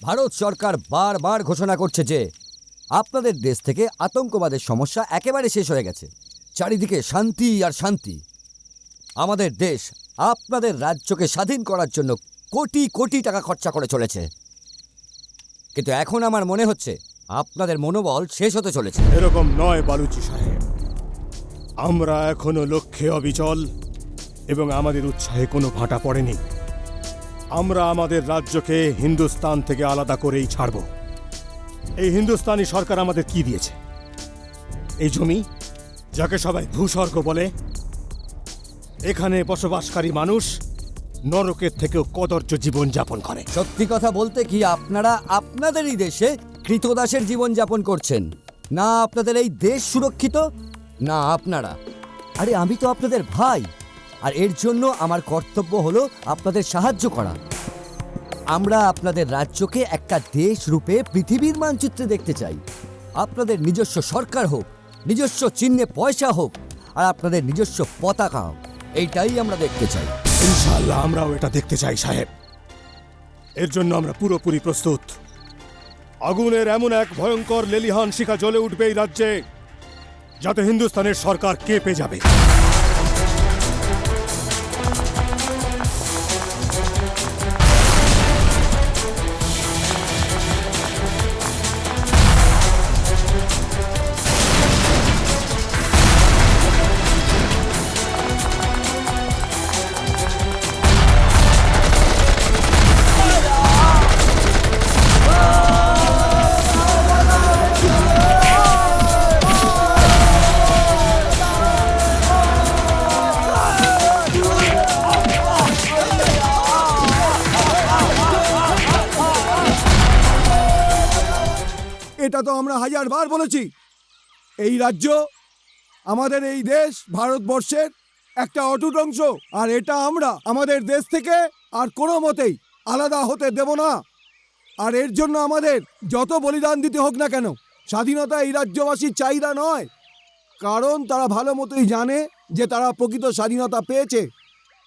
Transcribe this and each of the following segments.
ভারত সরকার বারবার ঘোষণা করছে যে আপনাদের দেশ থেকে আতঙ্কবাদের সমস্যা একেবারে শেষ হয়ে গেছে। চারিদিকে শান্তি আর শান্তি। আমাদের দেশ আপনাদের রাজ্যকে স্বাধীন করার জন্য কোটি কোটি টাকা খরচা করে চলেছে, কিন্তু এখন আমার মনে হচ্ছে আপনাদের মনোবল শেষ হতে চলেছে। এরকম নয় বালুচি সাহেব, আমরা এখনো লক্ষ্যে অবিচল এবং আমাদের উৎসাহে কোনো ভাটা পড়েনি। আমরা আমাদের রাজ্যকে হিন্দুস্তান থেকে আলাদা করেই ছাড়ব। এই হিন্দুস্তানি সরকার আমাদের কি দিয়েছে? এই জমি, যাকে সবাই ভূস্বর্গ বলে। এখানে বসবাসকারী মানুষ নরকের থেকেও কদর্য জীবন যাপন করে। সত্যি কথা বলতে কি, আপনারা আপনাদেরই দেশে কৃতদাসের জীবন যাপন করছেন। না আপনাদের এই দেশ সুরক্ষিত, না আপনারা। আরে আমি তো আপনাদের ভাই, আর এর জন্য আমার কর্তব্য হলো আপনাদের সাহায্য করা। আমরা আপনাদের রাজ্যকে একটা দেশ রূপে পৃথিবীর মানচিত্রে দেখতে চাই। আপনাদের নিজস্ব সরকার হোক, নিজস্ব চিহ্নে পয়সা হোক, আর আপনাদের নিজস্ব পতাকা হোক, এইটাই আমরা দেখতে চাই। ইনশাআল্লাহ আমরাও এটা দেখতে চাই সাহেব। এর জন্য আমরা পুরোপুরি প্রস্তুত। আগুনের এমন এক ভয়ঙ্কর লেলিহান শিখা জ্বলে উঠবে এই রাজ্যে, যাতে হিন্দুস্তানের সরকার কেঁপে যাবে। এটা তো আমরা হাজারবার বলেছি, এই রাজ্য, আমাদের এই দেশ ভারতবর্ষের একটা অটুট অংশ, আর এটা আমরা আমাদের দেশ থেকে আর কোনো মতেই আলাদা হতে দেব না। আর এর জন্য আমাদের যত বলিদান দিতে হোক না কেন, স্বাধীনতা এই রাজ্যবাসীর চাহিদা নয়, কারণ তারা ভালো মতোই জানে যে তারা প্রকৃত স্বাধীনতা পেয়েছে।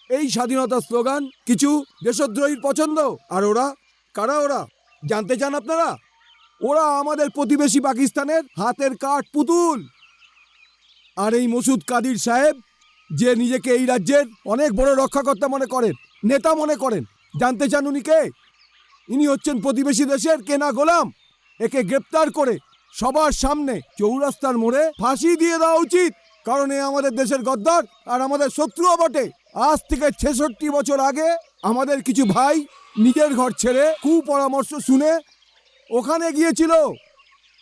এই স্বাধীনতার স্লোগান কিছু দেশদ্রোহীর পছন্দ। আর ওরা কারা? ওরা জানতে চান আপনারা? ওরা আমাদের প্রতিবেশী পাকিস্তানের হাতের কাঠ পুতুল। আর এই মসুদ কাদির সাহেব, যে নিজেকে এই রাজ্যের অনেক বড় রক্ষাকর্তা মনে করেন, নেতা মনে করেন, জানতে চান উনি কে? ইনি হচ্ছেন প্রতিবেশী দেশের কেনা গোলাম। একে গ্রেপ্তার করে সবার সামনে চৌরাস্তার মোড়ে ফাঁসি দিয়ে দেওয়া উচিত, কারণ এ আমাদের দেশের গদ্দার আর আমাদের শত্রুও বটে। আজ থেকে ৬৬ বছর আগে আমাদের কিছু ভাই নিজের ঘর ছেড়ে কুপরামর্শ শুনে ওখানে গিয়েছিল।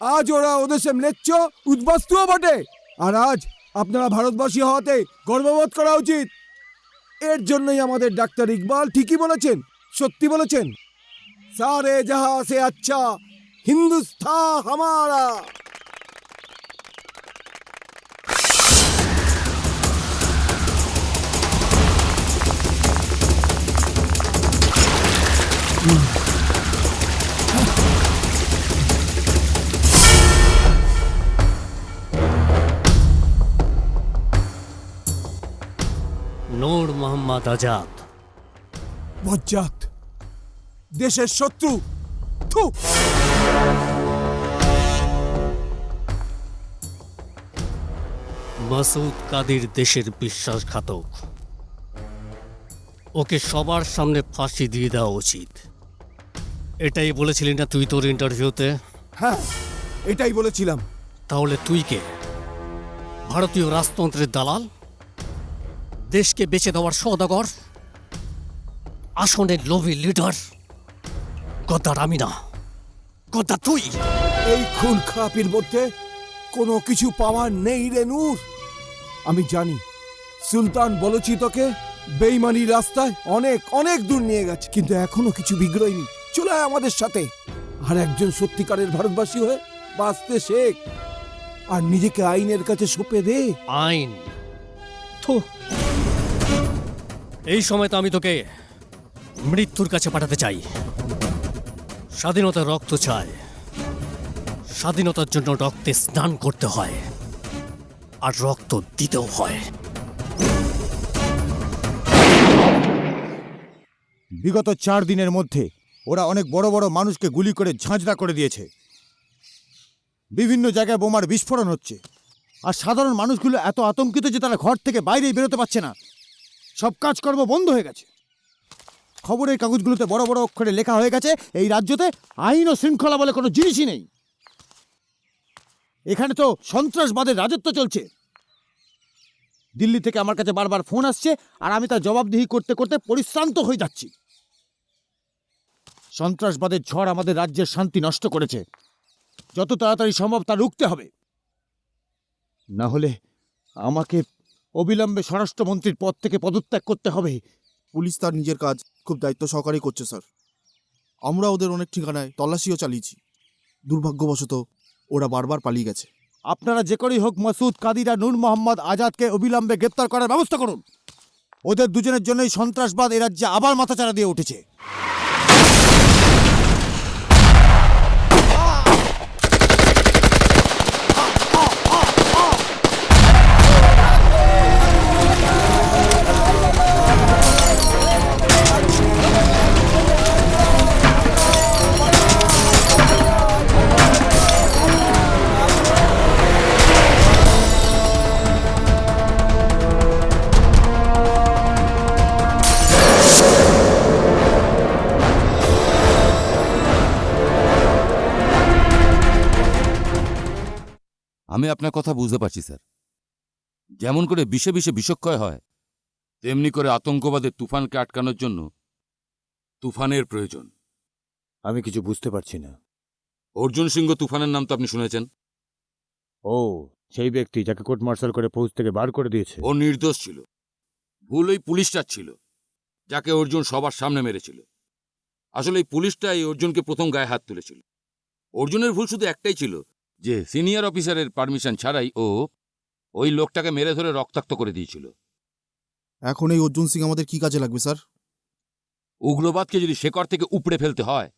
আজ ওরা ওদেশে ম্লেচ্ছ উদ্বাস্তুও বটে। আর আজ আপনারা ভারতবাসী হওয়াতে গর্ববোধ করা উচিত। এর জন্যই আমাদের ডাক্তার ইকবাল ঠিকই বলেছেন, সত্যি বলেছেন, সারে জাহা সে আচ্ছা হিন্দুস্তান হামারা। নূর মোহাম্মদ আজাদ। বজ্জাত, দেশের শত্রু। থু! মাসুদ কাদির দেশের বিশ্বাসঘাতক। ওকে সবার সামনে ফাঁসি দিয়ে দেওয়া উচিত। এটাই বলেছিলি না তুই তোর ইন্টারভিউতে? হ্যাঁ, এটাই বলেছিলাম। তাহলে তুই কে? ভারতীয় রাজতন্ত্রের দালাল? দেশকে বেচে দেওয়ার সওদাগর? আসনের লোভী লিডার? গদ্দার আমি না, গদ্দার তুই। এই খুন খারাপির মধ্যে কোনো কিছু পাওয়ার নেই রে নূর। আমি জানি সুলতান বলছি তোকে বেইমানির রাস্তায় অনেক অনেক দূর নিয়ে গেছে, কিন্তু এখনো কিছু বিগ্রহীনি। চলে আয় আমাদের সাথে, আর একজন সত্যিকারের ভারতবাসী হয়ে বাঁচতে শেখ, আর নিজেকে আইনের কাছে সঁপে দে। আইন? থু! এই সময় তো আমি তোকে মৃত্যুর কাছে পাঠাতে চাই। স্বাধীনতার রক্ত চাই, স্বাধীনতার জন্য রক্তে স্নান করতে হয়, আর রক্ত দিতেও হয়। বিগত 4 দিনের মধ্যে ওরা অনেক বড় বড় মানুষকে গুলি করে ঝাঁঝরা করে দিয়েছে। বিভিন্ন জায়গায় বোমার বিস্ফোরণ হচ্ছে, আর সাধারণ মানুষগুলো এত আতঙ্কিত যে তারা ঘর থেকে বাইরেই বেরোতে পারছে না। সব কাজকর্ম বন্ধ হয়ে গেছে। খবরের কাগজগুলোতে বড় বড় অক্ষরে লেখা হয়ে গেছে এই রাজ্যতে আইন ও শৃঙ্খলা বলে কোনো জিনিসই নেই। এখানে তো সন্ত্রাসবাদের রাজত্ব চলছে। দিল্লি থেকে আমার কাছে বারবার ফোন আসছে, আর আমি তার জবাবদিহি করতে করতে পরিশ্রান্ত হয়ে যাচ্ছি। সন্ত্রাসবাদের ঝড় আমাদের রাজ্যের শান্তি নষ্ট করেছে। যত তাড়াতাড়ি সম্ভব তা রুখতে হবে, না হলে আমাকে অবিলম্বে স্বরাষ্ট্রমন্ত্রীর পদ থেকে পদত্যাগ করতে হবে। পুলিশ তার নিজের কাজ খুব দায়িত্ব সহকারেই করছে স্যার। আমরা ওদের অনেক ঠিকানায় তল্লাশিও চালিয়েছি। দুর্ভাগ্যবশত ওরা বারবার পালিয়ে গেছে। আপনারা যে করেই হোক মাসুদ কাদির আর নূর মোহাম্মদ আজাদকে অবিলম্বে গ্রেপ্তার করার ব্যবস্থা করুন। ওদের দুজনের জন্যই সন্ত্রাসবাদ এ রাজ্যে আবার মাথাচাড়া দিয়ে উঠেছে। আমি আপনার কথা বুঝতে পারছি স্যার। যেমন করে বিষে বিষে বিষক্ষয় হয়, তেমনি করে আতঙ্কবাদের তুফানকে আটকানোর জন্য তুফানের প্রয়োজন। আমি কিছু বুঝতে পারছি না। অর্জুন সিংহ তুফানের নাম তো আপনি শুনেছেন। ও সেই ব্যক্তি যাকে কোর্ট মার্শাল করে ফৌজ থেকে বার করে দিয়েছে। ও নির্দোষ ছিল, ভুল ওই পুলিশটা ছিল যাকে অর্জুন সবার সামনে মেরেছিল। আসলে এই পুলিশটাই অর্জুনকে প্রথম গায়ে হাত তুলেছিল। অর্জুনের ভুল শুধু একটাই ছিল যে সিনিয়র অফিসারের পারমিশন ছাড়াই ও ওই লোকটাকে মেরে ধরে রক্তাক্ত করে দিয়েছিল। এখন এই অর্জুন সিং আমাদের কি কাজে লাগবে স্যার? উগ্রবাদকে যদি শেকড় থেকে উপড়ে ফেলতে হয়,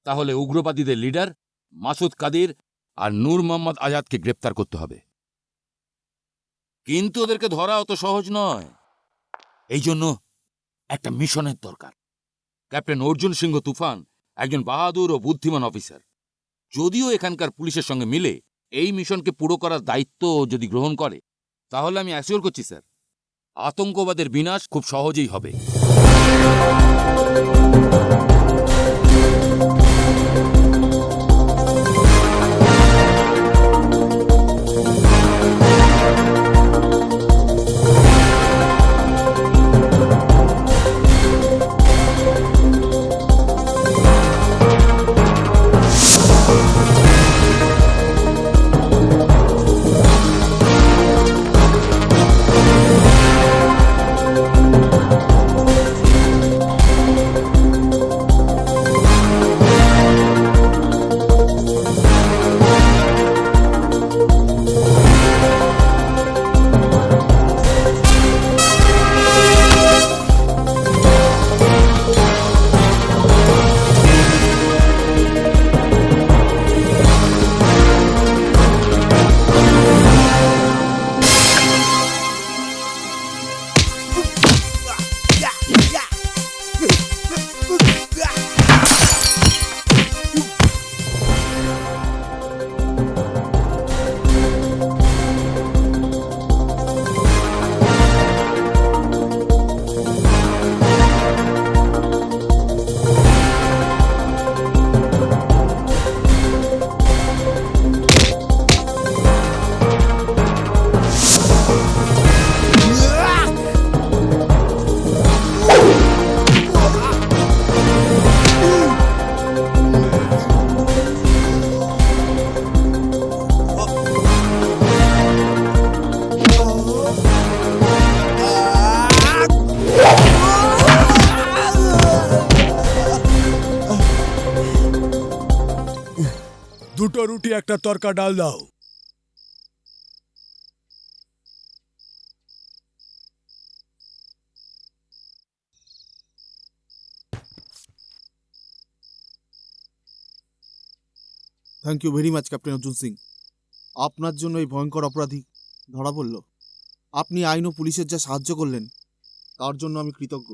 তাহলে উগ্রবাদীদের লিডার মাসুদ কাদির আর নূর মোহাম্মদ আজাদকে গ্রেপ্তার করতে হবে। কিন্তু ওদেরকে ধরা অত সহজ নয়। এই জন্য একটা মিশনের দরকার। ক্যাপ্টেন অর্জুন সিংহ তুফান একজন বাহাদুর ও বুদ্ধিমান অফিসার। যদিও এখানকার পুলিশের সঙ্গে মিলে এই মিশনকে পুরো করার দায়িত্ব যদি গ্রহণ করে, তাহলে আমি অ্যাসিওর করছি স্যার, আতঙ্কবাদের বিনাশ খুব সহজেই হবে। দুটো রুটি একটা তরকা ডাল দাও। Thank you very much captain Arjun Singh. আপনার জন্য এই ভয়ঙ্কর অপরাধী ধরা পড়ল। আপনি আইন ও পুলিশের যা সাহায্য করলেন তার জন্য আমি কৃতজ্ঞ।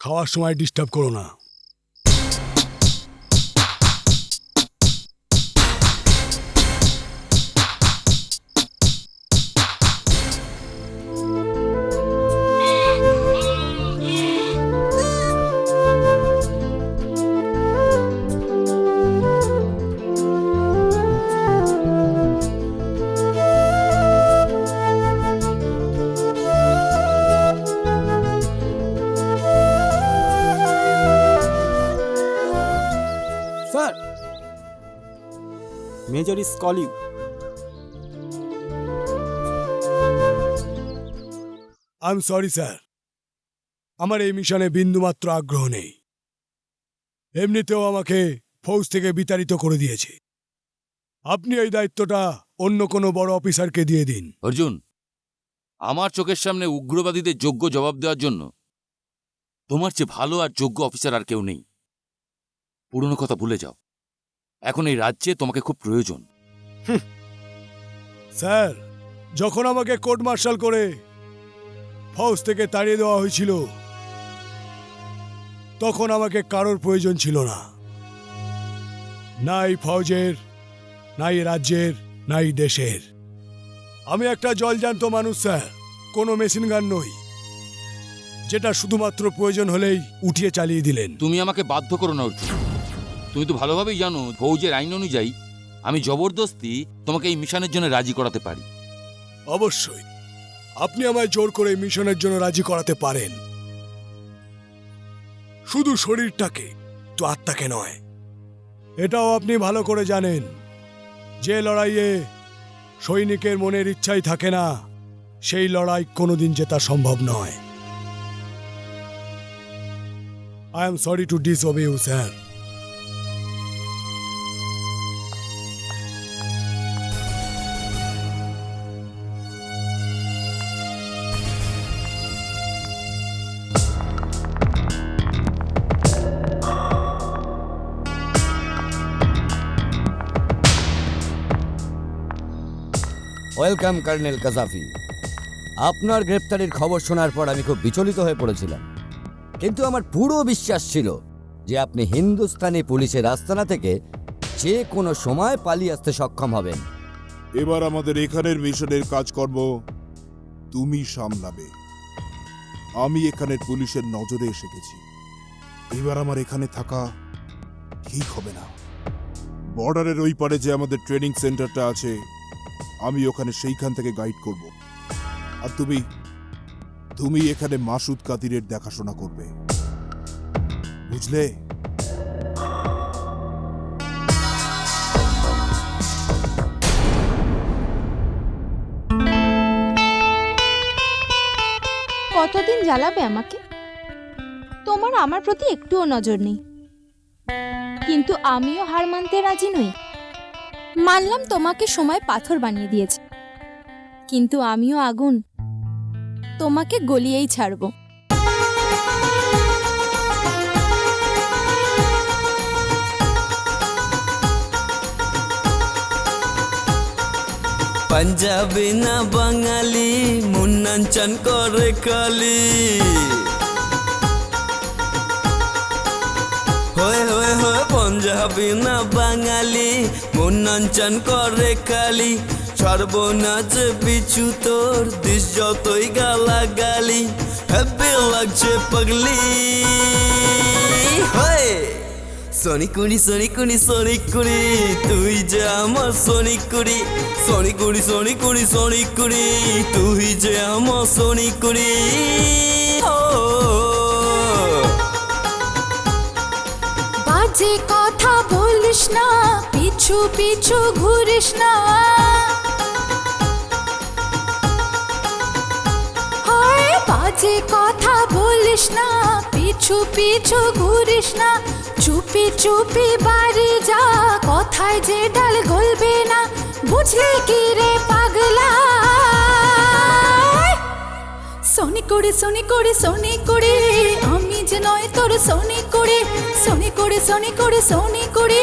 খাওয়ার সময় ডিস্টার্ব করো না। Major is call you. I am sorry sir, আমার এই মিশনে বিন্দুমাত্র আগ্রহ নেই। এমনিতেও আমাকে ফৌজ থেকে বিতাড়িত করে দিয়েছে। আপনি এই দায়িত্বটা অন্য কোনো বড় অফিসারকে দিয়ে দিন। অর্জুন, আমার চোখের সামনে উগ্রবাদীদের যোগ্য জবাব দেওয়ার জন্য তোমার চেয়ে ভালো আর যোগ্য অফিসার আর কেউ নেই। পুরনো কথা ভুলে যাও, এখন এই রাজ্যে তোমাকে খুব প্রয়োজন। স্যার, যখন আমাকে কোর্ট মার্শাল করে ফৌজ থেকে তাড়িয়ে দেওয়া হয়েছিল তখন আমাকে কারোর প্রয়োজন ছিল না, না এই ফৌজের, না এই রাজ্যের, না এই দেশের। আমি একটা জলজান্ত মানুষ স্যার, কোনো মেশিন গান নই যেটা শুধুমাত্র প্রয়োজন হলেই উঠিয়ে চালিয়ে দিলেন। তুমি আমাকে বাধ্য করো না অর্জুন, তুমি তো ভালোভাবেই জানো ফৌজের আইন অনুযায়ী আমি জবরদস্তি তোমাকে এই মিশনের জন্য রাজি করাতে পারি। অবশ্যই আপনি আমায় জোর করে মিশনের জন্য রাজি করাতে পারেন, শুধু শরীরটাকে, তো আত্মাকে নয়। এটাও আপনি ভালো করে জানেন যে লড়াইয়ে সৈনিকের মনের ইচ্ছাই থাকে না, সেই লড়াই কোনোদিন জেতা সম্ভব নয়। I am sorry to disobey you sir. Welcome colonel Gaddafi. আপনার গ্রেপ্তারির খবর শোনার পর আমি খুব বিচলিত হয়ে পড়েছিলাম, কিন্তু আমার পুরো বিশ্বাস ছিল যে আপনি হিন্দুস্তানি পুলিশের আস্তানা থেকে যে কোনো সময় পালিয়ে আসতে সক্ষম হবেন। এবার আমাদের এখানের মিশনের কাজকর্ম তুমি সামলাবে। আমি এখানের পুলিশের নজরে এসে গেছি, এবার আমার এখানে থাকা ঠিক হবে না। বর্ডারের ওই পারে যে আমাদের ট্রেনিং সেন্টারটা আছে, আমি ওখানে সেইখান থেকে গাইড করব, আর তুমি এখানে মাসুদ কাদিরের দেখাশোনা করবে, বুঝলে? কতদিন জ্বালাবে আমাকে? তোমার আমার প্রতি একটুও নজর নেই, কিন্তু আমিও হার মানতে রাজি নই। মানলাম তোমাকে সময় পাথর বানিয়ে দিয়েছে, কিন্তু আমিও আগুন, তোমাকে গলিয়েই ছাড়ব। পাঞ্জাবি না বাঙালি, মুন্নাঞ্চন করে কালি, হয়ে হয়ে হয়ে পাঞ্জাবি না বাঙালি, মুন্নাঞ্চন করে কালি, সর্বনাচ পিছু তোর দিস যতই গালাগালি, হ্যাপি লাগছে পাগলি। হয়ে সনিকুড়ি সনিকুড়ি সনিকুড়ি, তুই যে আমার সনিকুড়ি, সনিকুড়ি সনিকুড়ি সনিকুড়ি, তুই যে আমার সনিকুড়ি। বাজে কথা বলিস না, পিছু পিছু ঘুরিস না, বাজে কথা বলিস না, পিছু পিছু ঘুরিস না, চুপি চুপি বাড়ি যা, কথায় যে ডাল গলবে না, বুঝলি কি রে পাগলা? সোনি করে সোনি করে সোনি করে, আমি যে নয় তোর সোনি করে, সোনি করে সোনি করে সোনি করে,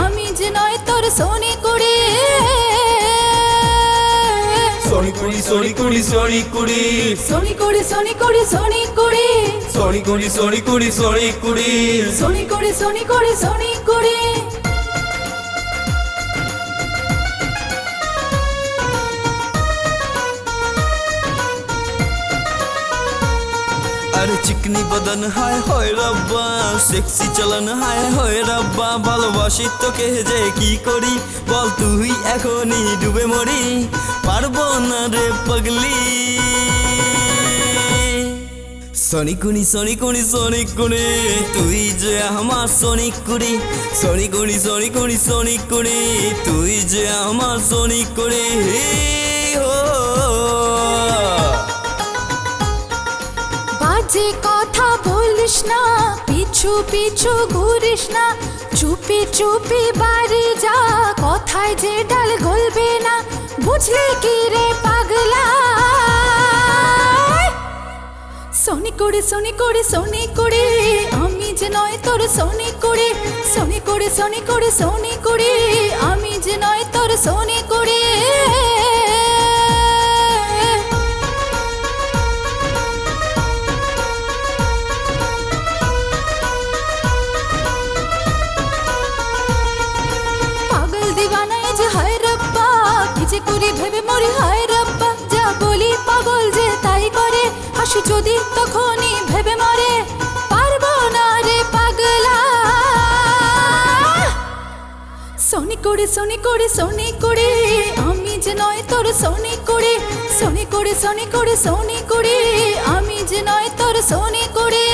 আমি যে নয় তোর সোনি করে। সনিকুড়ি সনিকুড়ি সনিকুড়ি, সোনি করে সোনি করে সোনি করে, সনিকুড়ি সনিকুড়ি সনিকুড়ি, সোনি করে সোনি করে সোনি করে। अरे चिकनी बदन हाय होय रब्बा, सेक्सी चलन हाय होय रब्बा, ভালোবাসি তোকে যে কি করি বল, তুই এখনই ডুবে মরি, পারবো না রে পাগলি। সনিকুনি সনিকুনি সনিকুনি তুই যে আমার সনিকুনি সনিকুনি সনিকুনি সনিকুনি তুই যে আমার সনিকুনি হো বাজে কথা বলিস না, পিছু পিছু ঘুরিস না, চুপি চুপি বাড়ি যা, কথায় যে ডাল গলবে না, বুঝলি কি রে পাগলা। সনি করে সনি করে সনি করে আমি যে নয় তোর সনি করে, সনি করে সনি করে সনি করে আমি যে নয় তোর সনি করে। পাগল দিওয়ানা এই যে হায় রব্বা, কি যে করি ভেবে মরি হায় রব্বা, যা বলি পাগল যে তাই করে, হাসি যদি তখনই ভেবে মরে, পারবো না রে পাগলা। সনি করে সনি করে সনি করে আমি যে নয় তোর সনি করে, সনি করে সনি করে সনি করে আমি যে নয় তোর সনি করে।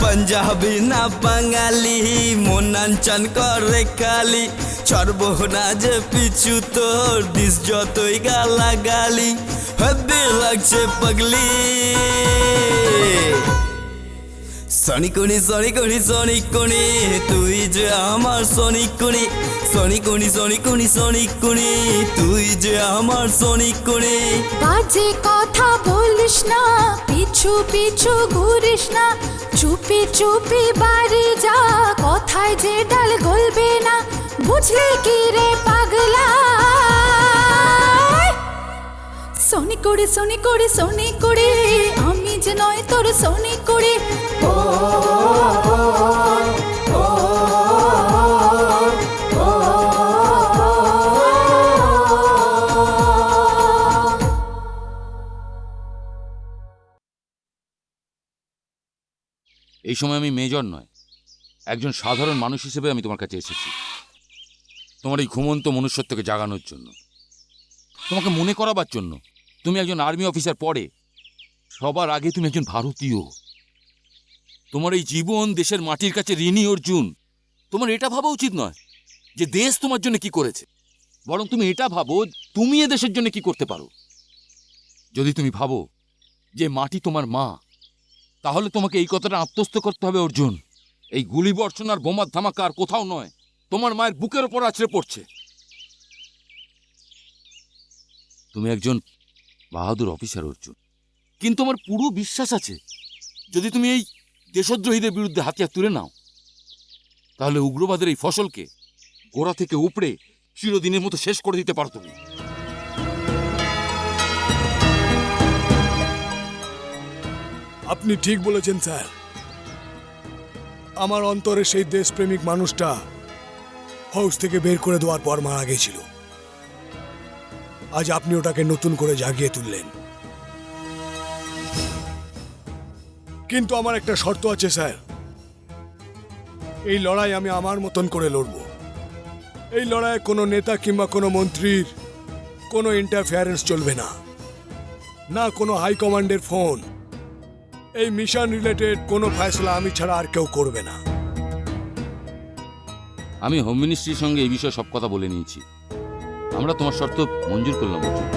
पंजाबी ना बंगाली মনাঞ্চন করে খালি, ছাড়বো না যে পিছু তোর দিস যতই গালাগালি, হেব্বি লাগছে পাগলি। সনিকুনি সনিকুনি সনিকুনি তুই যে আমার সনিকুনি সনিকুনি সনিকুনি সনিকুনি তুই যে আমার সনিকুনি। বাজে কথা বলিস না, পিছু পিছু ঘুরিস না, চুপি চুপি বাড়ি যা, কথায় যে ডাল গলবে না, বুঝলি কি রে পাগলা। সনি করে সনি করে সনি করে আমি যে নয় তোর সনি করে। এই সময় আমি মেজর নয়, একজন সাধারণ মানুষ হিসেবে আমি তোমার কাছে এসেছি, তোমার এই ঘুমন্ত মনুষ্যত্বকে জাগানোর জন্য, তোমাকে মনে করাবার জন্য তুমি একজন আর্মি অফিসার পরে সবার আগে তুমি একজন ভারতীয়। তোমার এই জীবন দেশের মাটির কাছে ঋণী অর্জুন। তোমার এটা ভাবা উচিত নয় যে দেশ তোমার জন্য কি করেছে, বরং তুমি এটা ভাবো তুমি এ দেশের জন্য কি করতে পারো। যদি তুমি ভাবো যে মাটি তোমার মা, তাহলে তোমাকে এই কথাটা আত্মস্থ করতে হবে অর্জুন, এই গুলি বর্ষণ আর বোমার ধামাকা আর কোথাও নয়, তোমার মায়ের বুকের ওপর আছড়ে পড়ছে। তুমি একজন বাহাদুর অফিসার অর্জুন, কিন্তু আমার পুরো বিশ্বাস আছে যদি তুমি এই দেশদ্রোহীদের বিরুদ্ধে হাতিয়ার তুলে নাও, তাহলে উগ্রবাদের এই ফসলকে গোড়া থেকে উপড়ে চিরদিনের মতো শেষ করে দিতে পারো তুমি। আপনি ঠিক বলেছেন স্যার। আমার অন্তরে সেই দেশপ্রেমিক মানুষটা হাউস থেকে বের করে দেওয়ার পর মারা গেছিল। আজ আপনি ওটাকে নতুন করে জাগিয়ে তুললেন। কিন্তু আমার একটা শর্ত আছে স্যার, এই লড়াই আমি আমার মতন করে লড়ব। এই লড়াইয়ে কোনো নেতা কিংবা কোনো মন্ত্রীর কোনো ইন্টারফেয়ারেন্স চলবে না, না কোনো হাইকমান্ডের ফোন। এই মিশন রিলেটেড কোনো ফয়সলা আমি ছাড়া আর কেউ করবে না। আমি হোম মিনিস্ট্রির সঙ্গে এই বিষয়ে সব কথা বলে নিয়েছি, আমরা তোমার শর্ত মঞ্জুর করলাম Arjun.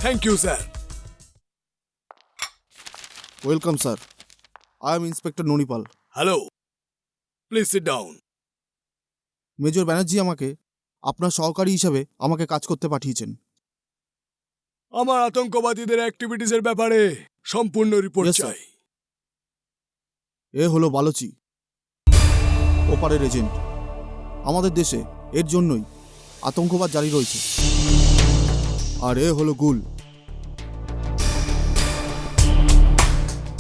Thank you sir. Welcome sir, I am inspector Nanipal. Hello, please sit down. Major Banerjee আমাকে আপনার সহকারী হিসাবে আমাকে কাজ করতে পাঠিয়েছেন। আমার আতঙ্কবাদীদের অ্যাক্টিভিটিসের ব্যাপারে সম্পূর্ণ রিপোর্ট Yes, sir. চাই। এ হলো বালোচি, ওপারের এজেন্ট। আমাদের দেশে এর জন্যই আতঙ্কবাদ জারি রয়েছে। আর এ হলো গুল,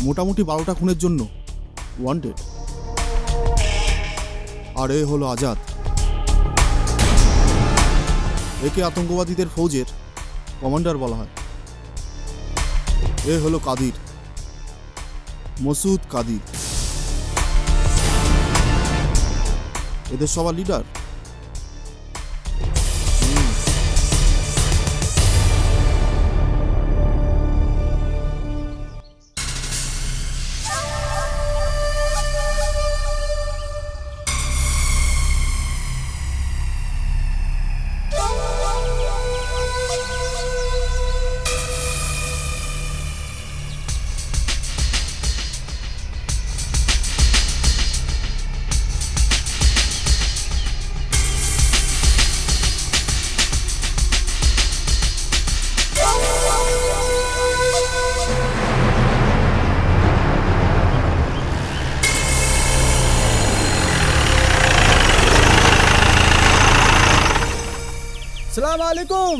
মোটামুটি 12টা খুনের জন্য ওয়ান্টেড। আর এ হলো আজাদ, একে আতঙ্কবাদীদের ফৌজের কমান্ডার বলা হয়। এ হলো কাদির, মসুদ কাদির। এদের সবার লিডার। সালাম আলাইকুম।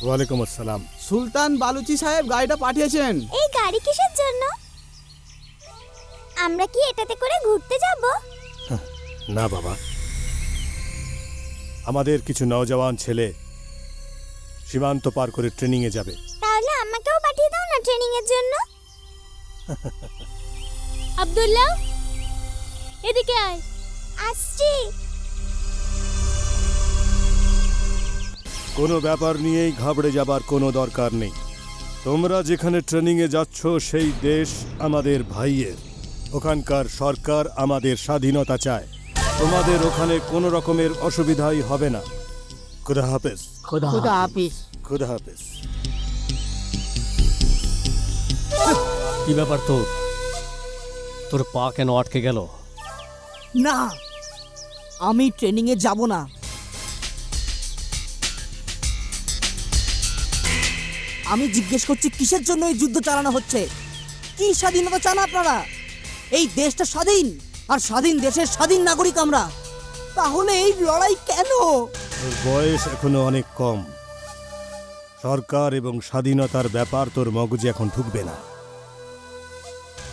ওয়ালাইকুম আসসালাম। সুলতান বালুচি সাহেব গাড়িটা পাঠিয়েছেন। এই গাড়ি কিসের জন্য? আমরা কি এটাতে করে ঘুরতে যাব? না বাবা, আমাদের কিছু নওজওয়ান ছেলে সীমান্ত পার করে ট্রেনিংয়ে যাবে। তাহলে আমাকেও পাঠিয়ে দাও না ট্রেনিং এর জন্য। আব্দুল্লাহ, এদিকে আয়। আসছি। কোনো ব্যাপার নিয়েই ঘাবড়ে যাবার কোনো দরকার নেই। তোমরা যেখানে ট্রেনিংয়ে যাচ্ছ সেই দেশ আমাদের ভাইয়ের। ওখানকার সরকার আমাদের স্বাধীনতা চায়। তোমাদের ওখানে কোনো রকমের অসুবিধাই হবে না। খুদা হাফেজ। খোদা হাফিজ। খুদা হাফেজ। কি ব্যাপার তোর? তোর পা কেন আটকে গেল? না, আমি ট্রেনিংয়ে যাব না। আমি জিজ্ঞেস করছি কিসের জন্য এই যুদ্ধ চালানো হচ্ছে? কি স্বাধীনতা চান আপনারা? এই দেশটা স্বাধীন, আর স্বাধীন দেশের স্বাধীন নাগরিক আমরা। তাহলে এই লড়াই কেন? তোর বয়স এখনো অনেক কম। সরকার এবং স্বাধীনতার ব্যাপার তোর মগজে এখন ঢুকবে না।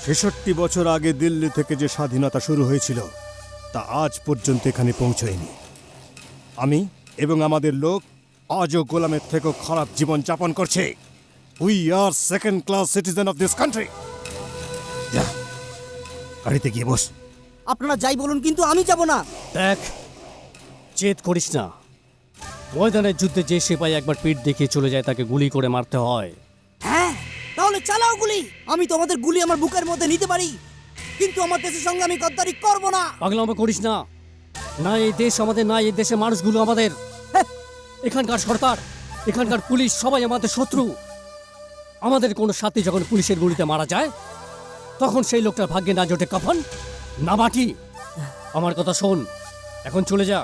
৬৬ বছর আগে দিল্লি থেকে যে স্বাধীনতা শুরু হয়েছিল তা আজ পর্যন্ত এখানে পৌঁছয়নি। আমি এবং আমাদের লোক আজও গোলামের থেকেও খারাপ জীবন যাপন করছে। We are second class citizen of this country. যা, গাড়িতে গিয়ে বস। আপনারা যাই বলুন, কিন্তু আমি যাব না। দেখ, জেদ করিস না। ময়দানের যুদ্ধে যে সিপাহী একবার পিঠ দেখিয়ে চলে যায় তাকে গুলি করে মারতে হয়। হ্যাঁ, তাহলে চালাও গুলি। আমি তোমাদের গুলি আমার বুকের মধ্যে নিতে পারি, কিন্তু আমার দেশের সঙ্গে আমি গদ্দারি করব না। পাগলামো করিস না। না এই দেশ আমাদের, না এই দেশের মানুষগুলো আমাদের। এখানকার সরকার, এখানকার পুলিশ সবাই আমাদের শত্রু। আমাদের কোনো সাথী যখন পুলিশের গুলিতে মারা যায় তখন সেই লোকটার ভাগ্যে না জোটে কাফন না মাটি। আমার কথা শোন, এখন চলে যা।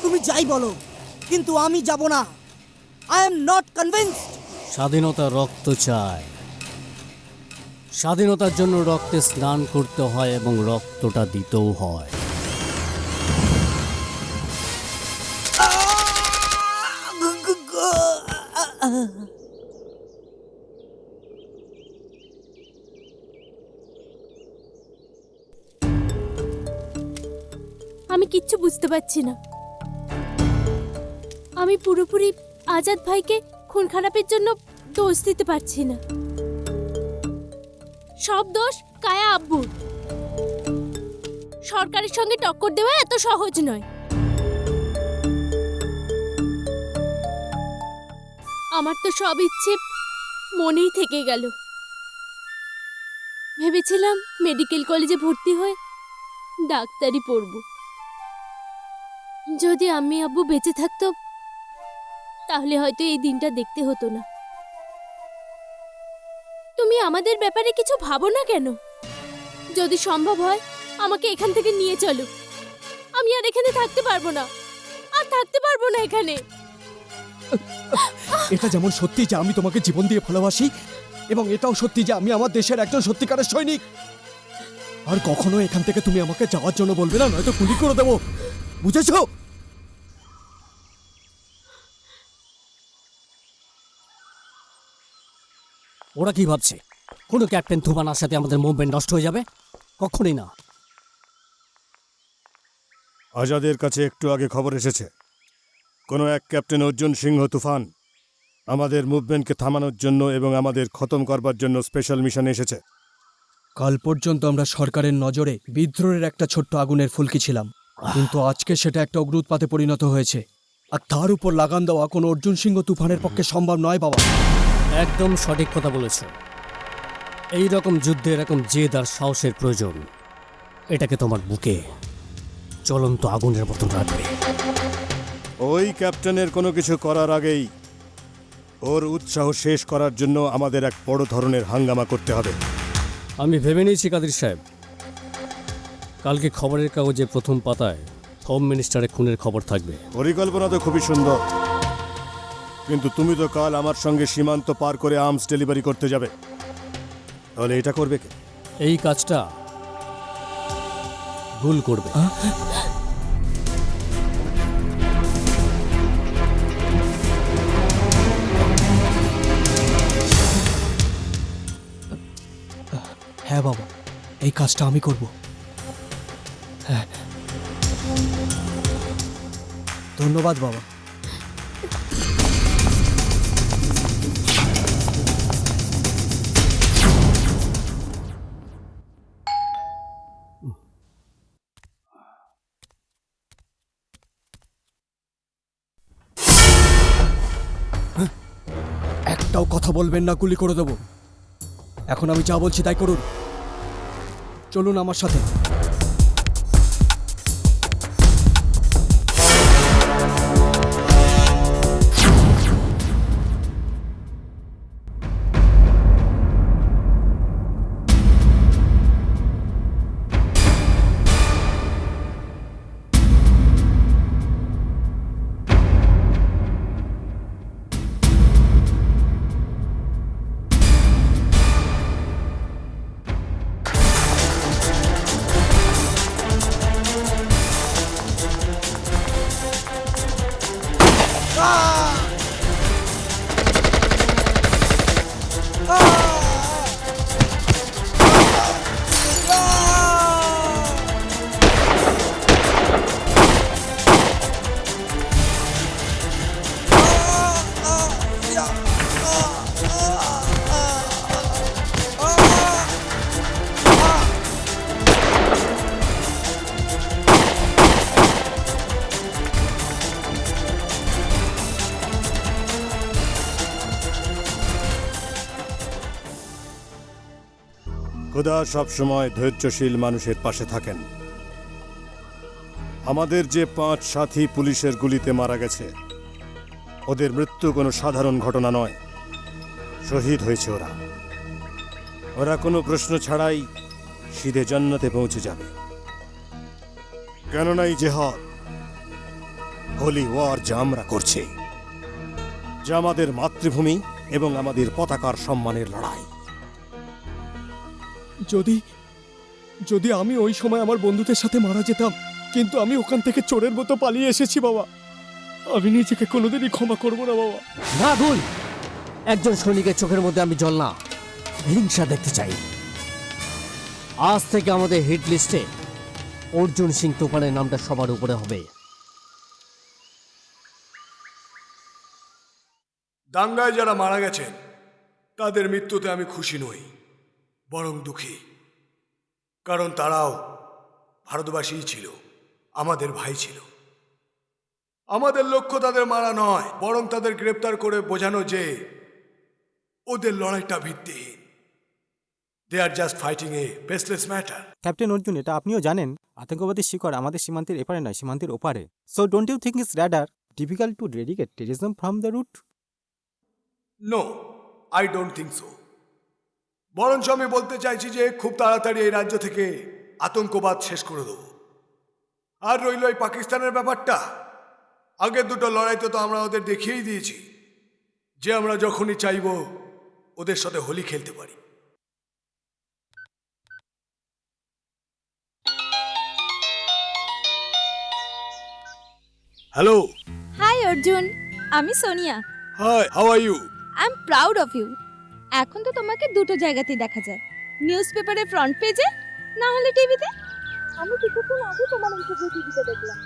তুমি যাই বলো, কিন্তু আমি যাব না। I am not convinced. স্বাধীনতা রক্ত চায়। স্বাধীনতার জন্য রক্তে স্নান করতে হয় এবং রক্তটা দিতেও হয়। আমি কিচ্ছু বুঝতে পারছি না। আমি পুরোপুরি আজাদ ভাইকে খুন খারাপের জন্য দোষ দিতে পারছি না। সব দোষ কায়া আব্বুর। সরকারের সঙ্গে টক্কর দেওয়া এত সহজ নয়। আমার তো সব ইচ্ছে মনেই থেকে গেল। ভেবেছিলাম মেডিকেল কলেজে ভর্তি হয়ে ডাক্তারি পড়ব। যদি আমি আব্বু বেঁচে থাকতো তাহলে হয়তো এই দিনটা দেখতে হতো না। তুমি আমাদের ব্যাপারে কিছু ভাবো না কেন? যদি সম্ভব হয় আমাকে এখান থেকে নিয়ে চলো। আমি আর এখানে থাকতে পারবো না, আর থাকতে পারবো না এখানে। এটা যেমন সত্যি যে আমি তোমাকে জীবন দিয়ে ভালোবাসি, এবং এটাও সত্যি যে আমি আমার দেশের একজন সত্যিকারের সৈনিক। আর কখনো এখান থেকে তুমি আমাকে যাওয়ার জন্য বলবে না, নয়তো গুলি করে দেবো। বুঝেছো? ওরা কি ভাবছে কোনো ক্যাপ্টেন তুফানার সাথে আমাদের মুভমেন্ট নষ্ট হয়ে যাবে? কখনোই না। আজাদের কাছে একটু আগে খবর এসেছে কোনো এক ক্যাপ্টেন অর্জুন সিংহ তুফান আমাদের মুভমেন্টকে থামানোর জন্য এবং আমাদের খতম করবার জন্য স্পেশাল মিশনে এসেছে। কাল পর্যন্ত আমরা সরকারের নজরে বিদ্রোহের একটা ছোট্ট আগুনের ফুলকি ছিলাম, কিন্তু আজকে সেটা একটা অগ্রুৎপাতে পরিণত হয়েছে, আর তার উপর লাগাম দেওয়া কোনো অর্জুন সিংহ তুফানের পক্ষে সম্ভব নয় বাবা। একদম সঠিক কথা বলেছ। এই রকম যুদ্ধে এরকম জেদ আর সাহসের প্রয়োজন। এটাকে তোমার বুকে জ্বলন্ত আগুনের মতন রাখবে। ওই ক্যাপ্টেনের কোনো কিছু করার আগেই ওর উৎসাহ শেষ করার জন্য আমাদের এক বড় ধরনের হাঙ্গামা করতে হবে। আমি ভেবে নিয়েছি কাদির সাহেব, কালকে খবরের কাগজে প্রথম পাতায় হোম মিনিস্টারের খুনের খবর থাকবে। পরিকল্পনা তো খুবই সুন্দর, কিন্তু তুমি তো কাল আমার সঙ্গে সীমান্ত পার করে আর্মস ডেলিভারি করতে যাবে, তাহলে এটা করবে কে? এই কাজটা ভুল করবে। হ্যাঁ বাবা, এই কাজটা আমি করব। হ্যাঁ, ধন্যবাদ বাবা। একটাও কথা বলবেন না, গুলি করে দেবো। এখন আমি যা বলছি তাই করুন। চলুন আমার সাথে। খোদা সবসময় ধৈর্যশীল মানুষের পাশে থাকেন। আমাদের যে 5 সাথী পুলিশের গুলিতে মারা গেছে, ওদের মৃত্যু কোনো সাধারণ ঘটনা নয়, শহীদ হয়েছে ওরা। ওরা কোনো প্রশ্ন ছাড়াই সিধে জান্নাতে পৌঁছে যাবে। কেননা এই জেহাদ, হোলি ওয়ার যা আমরা করছি, যা আমাদের মাতৃভূমি এবং আমাদের পতাকার সম্মানের লড়াই। যদি আমি ওই সময় আমার বন্ধুদের সাথে মারা যেতাম, কিন্তু আমি ওখান থেকে চোরের মতো পালিয়ে এসেছি বাবা। আমি নিজেকে কোনোদিনই ক্ষমা করব না বাবা। না, ভুল। একজন সৈনিকের চোখের মধ্যে আমি জল না, হিংসা দেখতে চাই। আজ থেকে আমাদের হিট লিস্টে অর্জুন সিং তুফানের নামটা সবার উপরে হবে। দাঙ্গায় যারা মারা গেছেন তাদের মৃত্যুতে আমি খুশি নই, বরং দুঃখী। কারণ তারাও ভারতবাসীই ছিল, আমাদের ভাই ছিল। আমাদের লক্ষ্য তাদের মারা নয়, বরং তাদের গ্রেপ্তার করে বোঝানো যে ওদের লড়াইটা ভিত্তিহীন। দে আর জাস্ট ফাইটিং এ বেসলেস ম্যাটার। ক্যাপ্টেন অর্জুন, এটা আপনিও জানেন আতঙ্কবাদীর শিকড় আমাদের সীমান্তের এপারে নয়, সীমান্তের ওপারে। So don't you think it's rather difficult to eradicate terrorism from the root? No, I don't think so. বরঞ্চ আমি বলতে চাইছি যে খুব তাড়াতাড়ি এই রাজ্য থেকে আতঙ্কবাদ শেষ করে দেব। আর রইল এই পাকিস্তানের ব্যাপারটা, আগের দুটো লড়াইতে তো আমরা ওদের দেখিয়েই দিয়েছি যে আমরা যখনই চাইব ওদের সাথে হোলি খেলতে পারি। হ্যালো। হাই অর্জুন, আমি Sonia. Hi, how are you? I am proud of you. এখন তো তোমাকে দুটো জায়গাতেই দেখা যায়, নিউজ পেপারের ফ্রন্ট পেজে, না হলে টিভিতে। আমি কিছুক্ষণ আগে তোমার ইন্টারভিউ টিভিতে দেখলাম।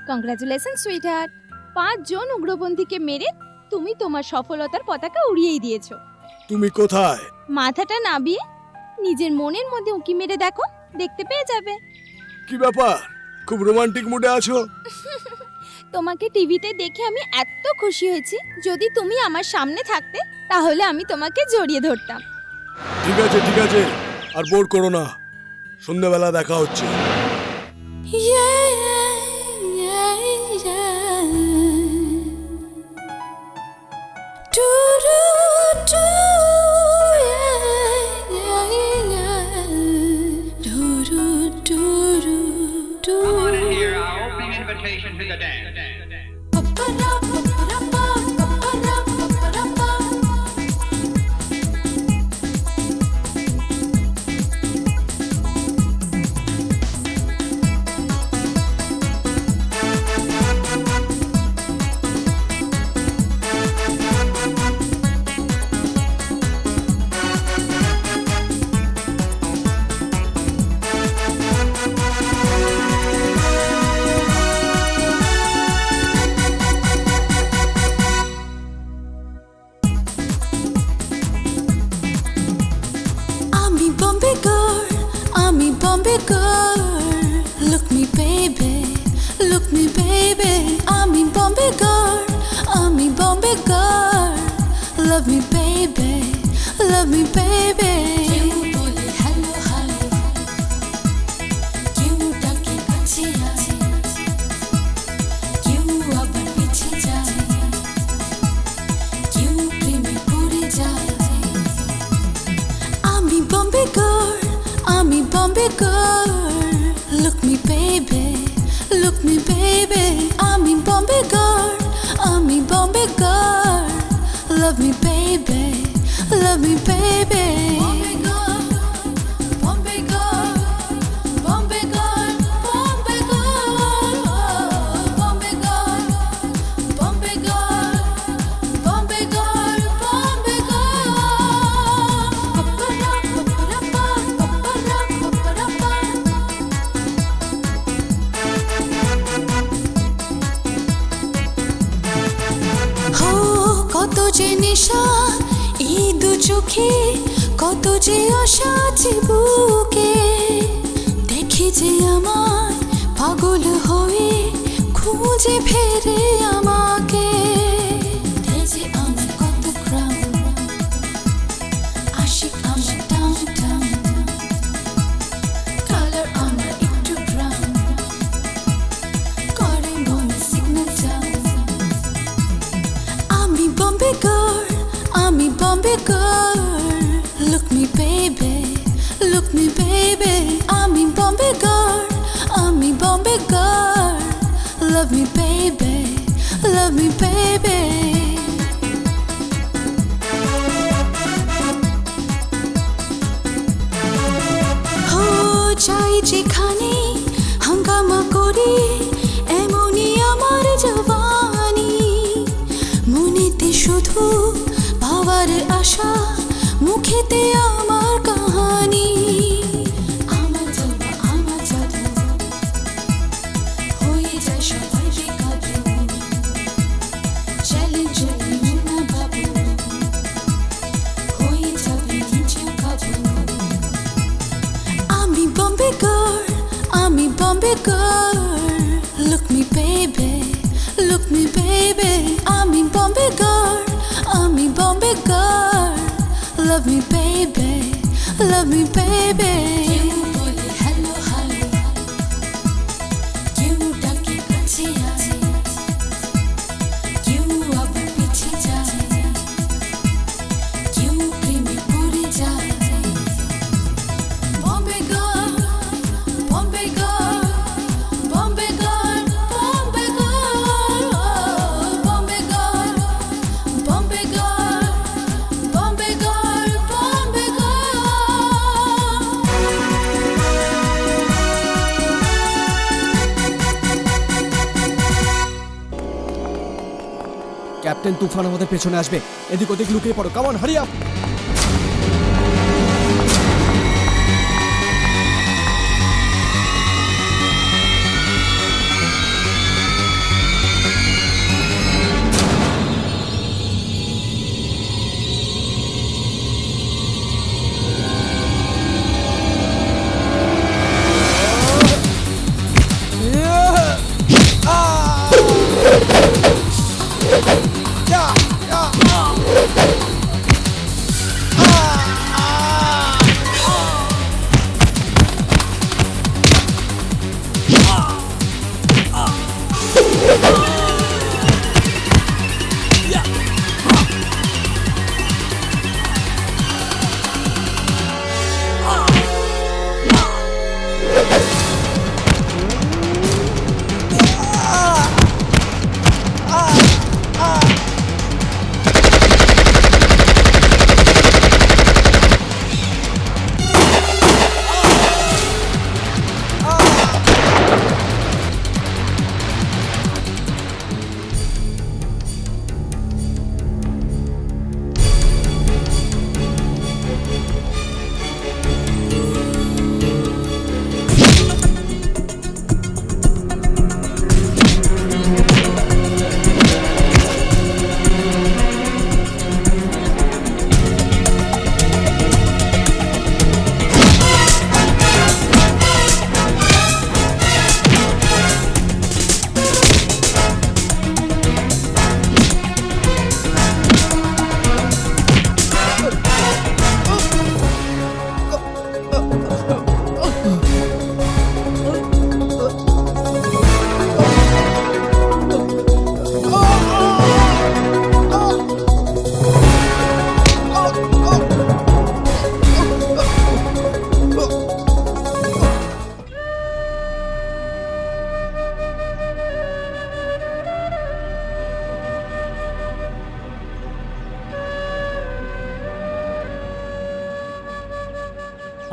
কংগ্রাচুলেশন সুইট হার্ট, 5 জন উগ্রপন্থীকে মেরে তুমি তোমার সফলতার পতাকা উড়িয়েই দিয়েছো। তুমি কোথায়? মাথাটা নাবিয়ে নিজের মনের মধ্যে উঁকি মেরে দেখো, দেখতে পেয়ে যাবে। কি ব্যাপার, খুব রোমান্টিক মুডে আছো। তোমাকে টিভিতে দেখে আমি এত খুশি হয়েছি, যদি তুমি আমার সামনে থাকতে তাহলে আমি তোমাকে জড়িয়ে ধরতাম। ঠিক আছে, আর বোর করো না, সন্ধ্যাবেলা দেখা হচ্ছে। Bombay girl, look me baby, I'm a Bombay girl, love me baby, क्यों बोले hello hello, क्यों डाके काछे आए, क्यों आबार पीछे जाए, क्यों प्रेमे पड़े जाए। I'm a Bombay girl, look me baby, I'm a Bombay girl, love me baby, Bombay girl, Bombay girl, Bombay girl, Bombay girl, Bombay girl, Bombay girl, Bombay girl, Bombay কত যে নেশা এই দু চোখে, কত যে আশা আছে বুকে, দেখে যে আমার পাগল হয়ে খুঁজে ফেরে আমাকে। তেজে আমার কত ক্রাউন, আশিক আমার টাউন টাউন, কালার আমার একটু ব্রাউন, করে মনে signal town. Bombay girl, look me baby, I'm a Bombay girl, love me baby, চাই যেখানে হাঙ্গামা করি, এমনই আমার জওয়ানি, মনেতে শুধু পাওয়ার আশা, মুখেতে আমার কাহানি। আমার জন্য আমার জাদু হয়ে যায় সবাই বেকাবু, চ্যালেঞ্জ না বাবু, হয়ে যাবে নিচে কাবু। আমি Bombay girl, look me baby, I'm a Bombay girl, love me baby, क्यों बोले hello hello, क्यों डाके काछे आए, क्यों आबार पीछे जाए, क्यों प्रेमे पड़े जाए। Bombay girl, Bombay girl, Bombay girl, Bombay girl, Bombay girl, Bombay girl, Bombay girl, Bombay girl। Captain Toofan আমাদের পেছনে আসবে, এদিক ওদিক লুকিয়ে পড়ো, কাম অন হারি আপ।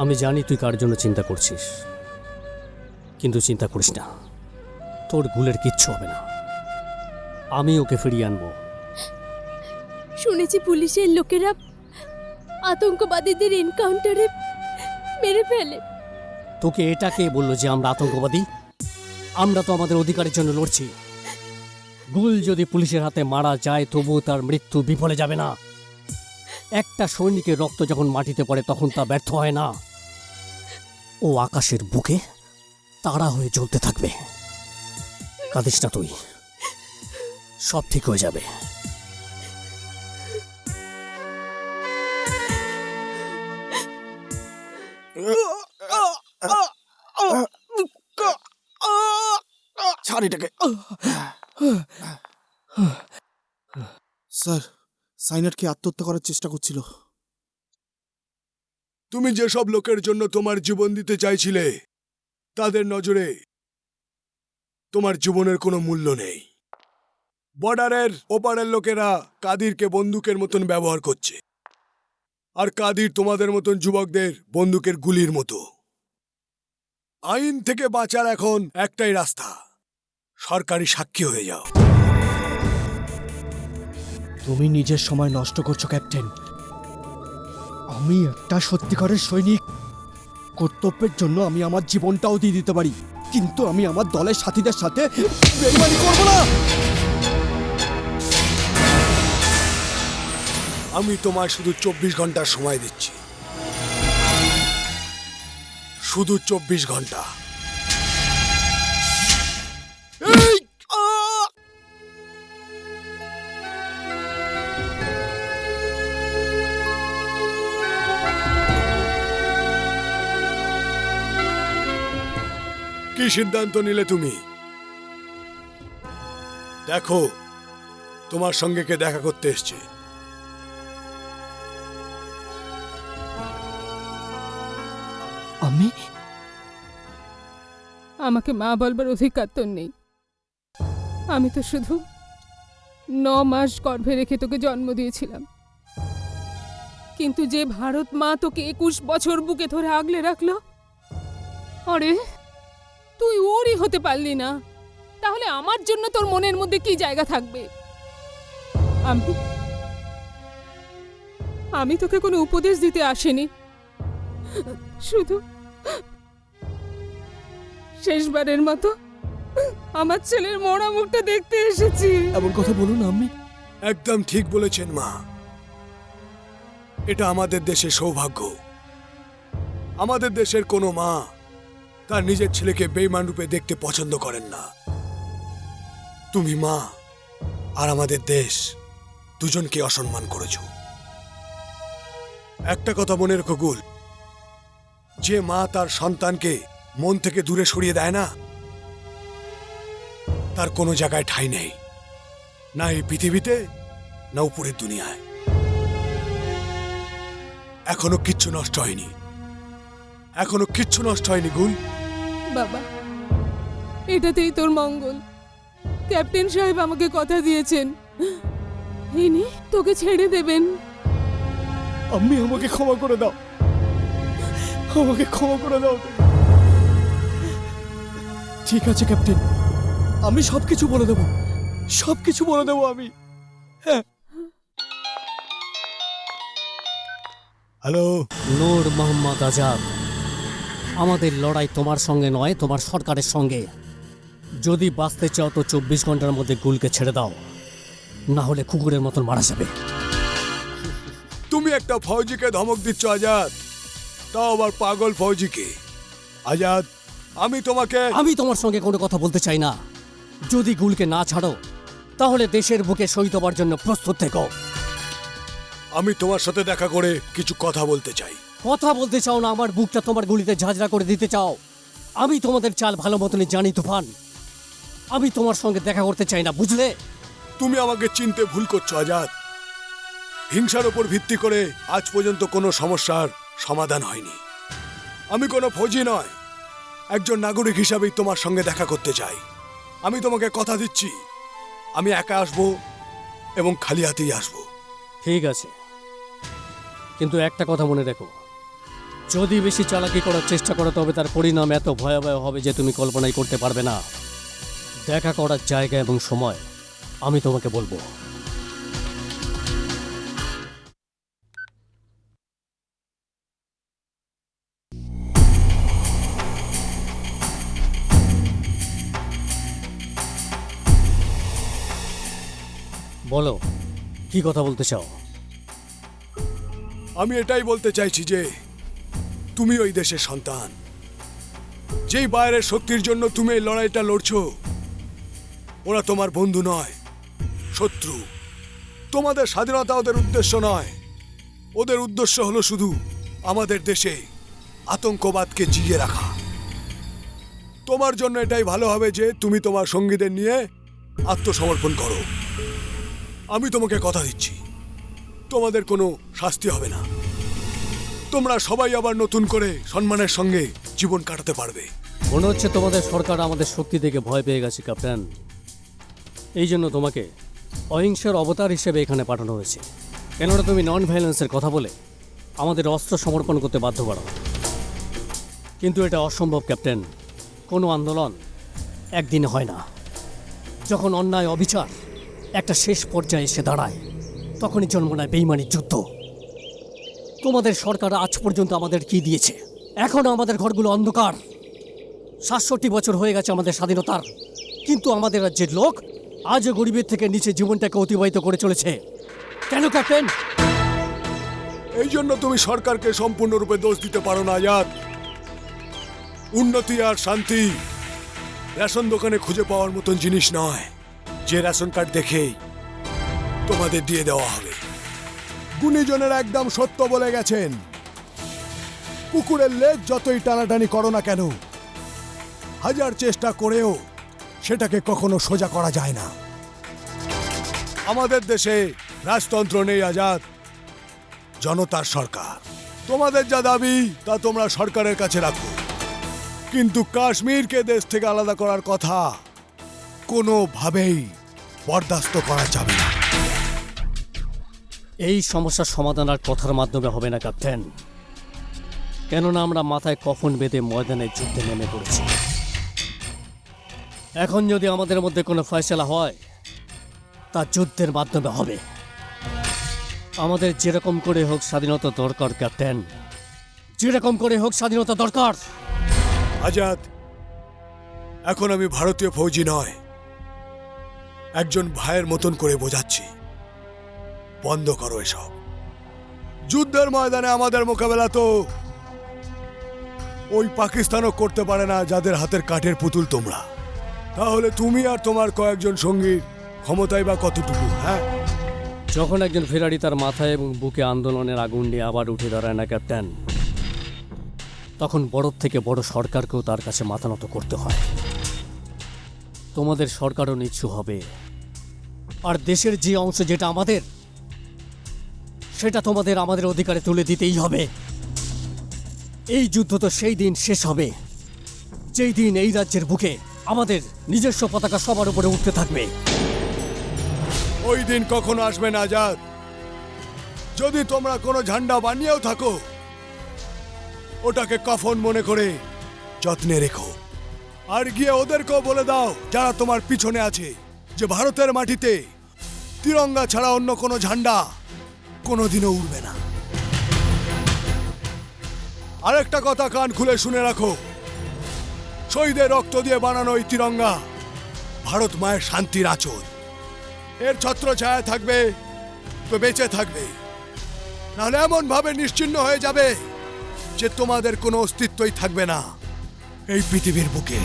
আমি জানি তুই কার জন্য চিন্তা করছিস, কিন্তু চিন্তা করিস না, তোর গুলের কিচ্ছু হবে না। আমি ওকে ফিরিয়ে আনবো। শুনেছি পুলিশের লোকেরা আতঙ্কবাদীদের এনকাউন্টারে মেরে ফেলে। তোকে এটা কে বললো যে আমরা আতঙ্কবাদী? আমরা তো আমাদের অধিকারের জন্য লড়ছি। গুল যদি পুলিশের হাতে মারা যায় তবুও তার মৃত্যু বিফলে যাবে না। একটা সৈনিকের রক্ত যখন মাটিতে পড়ে তখন তা ব্যর্থ হয় না, ও আকাশের বুকে তারা হয়ে জ্বলতে থাকবে। কাঁদিস না তুই, সব ঠিক হয়ে যাবে। ছাড় এটাকে। স্যার, সাইনাটকে আত্মহত্যা করার চেষ্টা করছিল। তুমি যেসব লোকের জন্য তোমার জীবন দিতে চাইছিলে তাদের নজরে তোমার জীবনের কোনো মূল্য নেই। বর্ডারের ওপারের লোকেরা কাদিরকে বন্দুকের মতন ব্যবহার করছে, আর কাদির তোমাদের মতন যুবকদের বন্দুকের গুলির মতো। আইন থেকে বাঁচার এখন একটাই রাস্তা, সরকারি সাক্ষী হয়ে যাও। তুমি নিজের সময় নষ্ট করছো ক্যাপ্টেন। আমি একটা সত্যিকারের সৈনিক, কর্তব্যের জন্য আমি আমার জীবনটাও দিয়ে দিতে পারি, কিন্তু আমি আমার দলের সাথীদের সাথে বেইমানি করব না। আমি তোমায় শুধু 24 ঘন্টার সময় দিচ্ছি, শুধু 24 ঘন্টা। কি সিদ্ধান্ত নিলে তুমি? দেখো তোমার সঙ্গে কে দেখা করতে এসছে। আমি? আমাকে মা বলবার অধিকার তো নেই। আমি তো শুধু 9 মাস গর্ভে রেখে তোকে জন্ম দিয়েছিলাম, কিন্তু যে ভারত মা তোকে 21 বছর বুকে ধরে আগলে রাখলো, আরে তুই ওরই হতে পারলি না, তাহলে আমার জন্য তোর মনের মধ্যে কি জায়গা থাকবে? আমি তোকে কোনো উপদেশ দিতে আসিনি, শুধু শেষবারের মতো আমার ছেলের মরা মুখটা দেখতে এসেছি। এমন কথা বলুন না আম্মি। একদম ঠিক বলেছেন মা, এটা আমাদের দেশের সৌভাগ্য। আমাদের দেশের কোনো মা তার নিজের ছেলেকে বেঈমান রূপে দেখতে পছন্দ করেন না। তুমি মা আর আমাদের দেশ দুজনকে অসম্মান করেছো। একটা কথা মনে রেখো গুল, যে মা তার সন্তানকে মন থেকে দূরে সরিয়ে দেয় না, তার কোনো জায়গায় ঠাঁই নেই, না এই পৃথিবীতে না উপরের দুনিয়ায়। এখনো কিচ্ছু নষ্ট হয়নি, এখনো কিচ্ছু নষ্ট হয়নি গুল। বাবা, এটাতেই তোর মঙ্গল। ক্যাপ্টেন সাহেব আমাকে কথা দিয়েছেন, ইনি তোকে ছেড়ে দেবেন। আম্মি আমাকে ক্ষমা করে দাও, আমাকে ক্ষমা করে দাও। ঠিক আছে ক্যাপ্টেন, আমি সবকিছু বলে দেবো, সবকিছু বলে দেবো আমি। হ্যাঁ। হ্যালো নূর মোহাম্মদ আজাদ, আমাদের লড়াই তোমার সঙ্গে নয়, তোমার সরকারের সঙ্গে। যদি বাঁচতে চাও তো 24 ঘন্টার মধ্যে গুলকে ছেড়ে দাও, না হলে কুকুরের মতন মারা যাবে। তুমি একটা ফৌজিকে ধমক দিচ্ছ আজাদ, তাও আবার পাগল ফৌজিকে। আজাদ, আমি তোমার সঙ্গে কোনো কথা বলতে চাই না। যদি গুলকে না ছাড়ো তাহলে দেশের বুকে শহীদ হবার জন্য প্রস্তুত থেকো। আমি তোমার সাথে দেখা করে কিছু কথা বলতে চাই। কথা বলতে চাও না, আমার বুকটা তোমার গুলিতে ঝাঁঝরা করে দিতে চাও। আমি তোমাদের চাল ভালো মতনই জানি তুফান, আমি তোমার সঙ্গে দেখা করতে চাই না, বুঝলে? তুমি আমাকে চিনতে ভুল করছো আজাদ। হিংসার উপর ভিত্তি করে আজ পর্যন্ত কোনো সমস্যার সমাধান হয়নি। আমি কোনো ফৌজি নয়, একজন নাগরিক হিসাবেই তোমার সঙ্গে দেখা করতে চাই। আমি তোমাকে কথা দিচ্ছি, আমি একা আসবো এবং খালি হাতেই আসবো। ঠিক আছে, কিন্তু একটা কথা মনে রেখো, যদি বেশি চালাকি করার চেষ্টা করো তবে তার পরিণাম এত ভয়াবহ হবে যে তুমি কল্পনাই করতে পারবে না। দেখা করার জায়গা এবং সময় আমি তোমাকে বলবো। বলো, কি কথা বলতে চাও? আমি এটাই বলতে চাইছি যে তুমি ওই দেশের সন্তান। যেই বাইরের শক্তির জন্য তুমি এই লড়াইটা লড়ছো, ওরা তোমার বন্ধু নয়, শত্রু। তোমাদের স্বাধীনতা ওদের উদ্দেশ্য নয়, ওদের উদ্দেশ্য হলো শুধু আমাদের দেশে আতঙ্কবাদকে জিইয়ে রাখা। তোমার জন্য এটাই ভালো হবে যে তুমি তোমার সঙ্গীদের নিয়ে আত্মসমর্পণ করো। আমি তোমাকে কথা দিচ্ছি, তোমাদের কোনো শাস্তি হবে না। তোমরা সবাই আবার নতুন করে সম্মানের সঙ্গে জীবন কাটাতে পারবে। মনে হচ্ছে তোমাদের সরকার আমাদের শক্তি দেখে ভয় পেয়ে গেছে ক্যাপ্টেন। এই জন্য তোমাকে অহিংসার অবতার হিসেবে এখানে পাঠানো হয়েছে। কেননা তুমি নন ভায়োলেন্সের কথা বলে আমাদের অস্ত্র সমর্পণ করতে বাধ্য করো। কিন্তু এটা অসম্ভব ক্যাপ্টেন। কোনো আন্দোলন একদিনে হয় না। যখন অন্যায় অবিচার একটা শেষ পর্যায়ে এসে দাঁড়ায়, তখনই জন্ম নেয় বেইমানির যুদ্ধ। তোমাদের সরকার আজ পর্যন্ত আমাদের কি দিয়েছে? এখনও আমাদের ঘরগুলো অন্ধকার। ৬৭ বছর হয়ে গেছে আমাদের স্বাধীনতার, কিন্তু আমাদের রাজ্যের লোক আজও গরিবের থেকে নিচে জীবনটাকে অতিবাহিত করে চলেছে। কেন ক্যাপ্টেন? এই জন্য তুমি সরকারকে সম্পূর্ণরূপে দোষ দিতে পারো না আজাদ। উন্নতি আর শান্তি রেশন দোকানে খুঁজে পাওয়ার মতন জিনিস নয় যে রেশন কার্ড দেখেই তোমাদের দিয়ে দেওয়া হবে। গুণীজনের একদম সত্য বলে গেছেন, কুকুরের লেজ যতই টানাটানি করো না কেন, হাজার চেষ্টা করেও সেটাকে কখনো সোজা করা যায় না। আমাদের দেশে রাজতন্ত্র নেই আজাদ, জনতার সরকার। তোমাদের যা দাবি তা তোমরা সরকারের কাছে রাখো, কিন্তু কাশ্মীরকে দেশ থেকে আলাদা করার কথা কোনোভাবেই বরদাস্ত করা যাবে না। এই সমস্যার সমাধান আর কথার মাধ্যমে হবে না ক্যাপ্টেন। কেননা আমরা মাথায় কফন বেঁধে ময়দানে যুদ্ধে নেমে পড়েছি। এখন যদি আমাদের মধ্যে কোনো ফয়সালা হয়, তা যুদ্ধের মাধ্যমে হবে। আমাদের যেরকম করে হোক স্বাধীনতা দরকার ক্যাপ্টেন, যেরকম করে হোক স্বাধীনতা দরকার। আজাদ, এখন আমি ভারতীয় ফৌজি নয়, একজন ভাইয়ের মতন করে বোঝাচ্ছি। বন্ধ করো এসব। যুদ্ধের ময়দানে আমাদের মোকাবেলা তো ওই পাকিস্তানও করতে পারে না যাদের হাতের কাঠের পুতুল তোমরা। তাহলে তুমি আর তোমার কয়েকজন সঙ্গীর ক্ষমতাই বা কতটুকু? হ্যাঁ, যখন একজন ফেরারি তার মাথায় এবং বুকে আন্দোলনের আগুন নিয়ে আবার উঠে দাঁড়ায় না ক্যাপ্টেন, তখন বড় থেকে বড় সরকারকেও তার কাছে মাথা নত করতে হয়। তোমাদের সরকারও নিচ্ছু হবে, আর দেশের যে অংশ যেটা আমাদের, সেটা তোমাদের আমাদের অধিকারে তুলে দিতেই হবে। এই যুদ্ধ তো সেই দিন শেষ হবে যেই দিন এই রাজ্যের বুকে আমাদের নিজস্ব পতাকা সবার উপরে উঠতে থাকবে। ওই দিন কখনো আসবে না আজাদ। যদি তোমরা কোনো ঝান্ডা বানিয়েও থাকো, ওটাকে কফন মনে করে যত্নে রেখো। আর গিয়ে ওদেরকেও বলে দাও যারা তোমার পিছনে আছে যে ভারতের মাটিতে তিরঙ্গা ছাড়া অন্য কোনো ঝান্ডা কোনোদিনও উড়বে না। আরেকটা কথা কান খুলে শুনে রাখো, শহীদের রক্ত দিয়ে বানানো এই তিরঙ্গা ভারত মায়ের শান্তির আঁচল। এর ছত্রছায়া থাকবে তো বেঁচে থাকবে, নাহলে এমন ভাবে নিশ্চিহ্ন হয়ে যাবে যে তোমাদের কোনো অস্তিত্বই থাকবে না এই পৃথিবীর বুকে।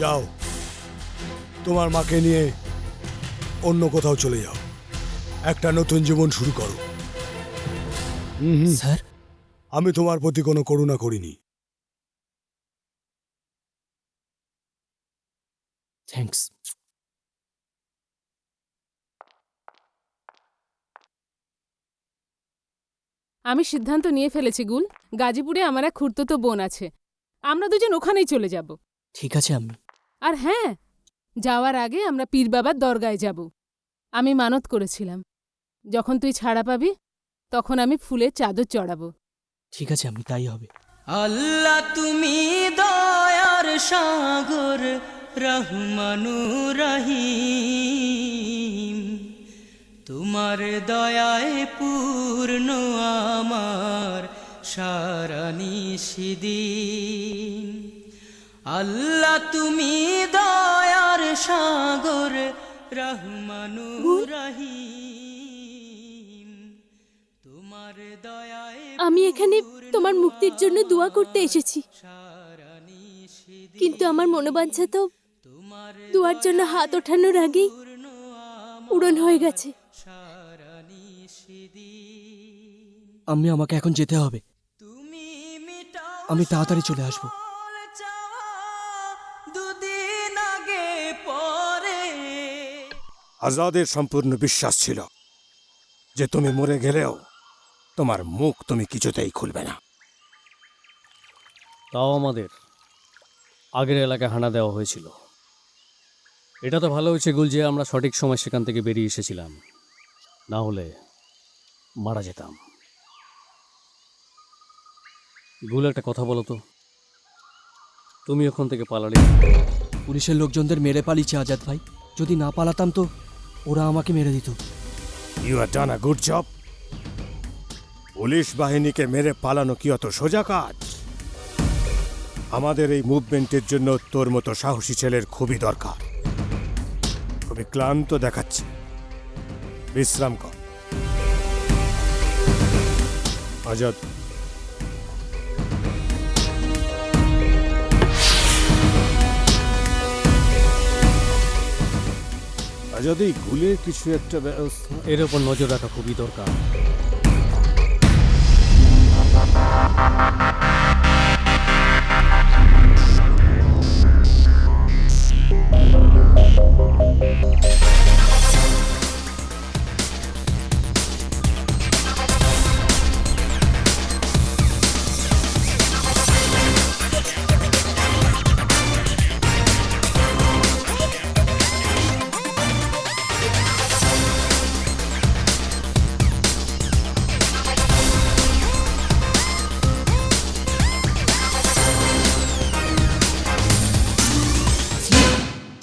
যাও, তোমার মাকে নিয়ে অন্য কোথাও চলে যাও, একটা নতুন জীবন শুরু করো। স্যার, আমি তোমার প্রতি কোনো করুণা করিনি। থ্যাঙ্কস। আমি সিদ্ধান্ত নিয়ে ফেলেছি গুল, গাজীপুরে আমার এক খুড়তুতো বোন আছে, আমরা দুজন ওখানেই চলে যাব। ঠিক আছে আম্মি। আর হ্যাঁ, যাওয়ার আগে আমরা পীর বাবার দরগায় যাব। আমি মানত করেছিলাম, যখন তুই ছাড়া পাবি তখন আমি ফুলের চাদর চড়াবো। ঠিক আছে আম্মি, তাই হবে। আল্লাহ তুমি দয়ার সাগর রহমানুর রহিম, তোমার দয়ায় পূর্ণ আমার সারা নিশিদিন। আল্লাহ তুমি দয়ার সাগর রহমানুর রহিম, তোমার দয়ায় আমি এখানে তোমার মুক্তির জন্য দোয়া করতে এসেছি, কিন্তু আমার মনোবাঞ্ছা তো দোয়ার জন্য হাত ওঠানোর আগেই পূরণ হয়ে গেছে। আম্মি, আমাকে এখন যেতে হবে, আমি তাড়াতাড়ি চলে আসবো। দুদিন আগে পরে আজাদের সম্পূর্ণ বিশ্বাস ছিল যে তুমি মরে গেলেও তোমার মুখ তুমি কিছুতেই খুলবে না। তাও আমাদের আগের এলাকায় হানা দেওয়া হয়েছিল। এটা তো ভালো হয়েছে গুল যে আমরা সঠিক সময় সেখান থেকে বেরিয়ে এসেছিলাম, না হলে মারা যেতাম। গুল, একটা কথা বলো তো, তুমি ওখান থেকে পালালে? পুলিশের লোকজনদের মেরে পালিয়েছে আজাদ ভাই, যদি না পালাতাম তো ওরা আমাকে মেরে দিত। You are done a good job. Police বাহিনীকে মেরে পালানো কি অত সোজা কাজ? আমাদের এই মুভমেন্টের জন্য তোর মতো সাহসী ছেলের খুবই দরকার। খুবই ক্লান্ত দেখাচ্ছে, বিশ্রাম কর। আজাদ, আজাদ, এই গুলের কিছু একটা ব্যবস্থা। এর ওপর নজর রাখা খুবই দরকার।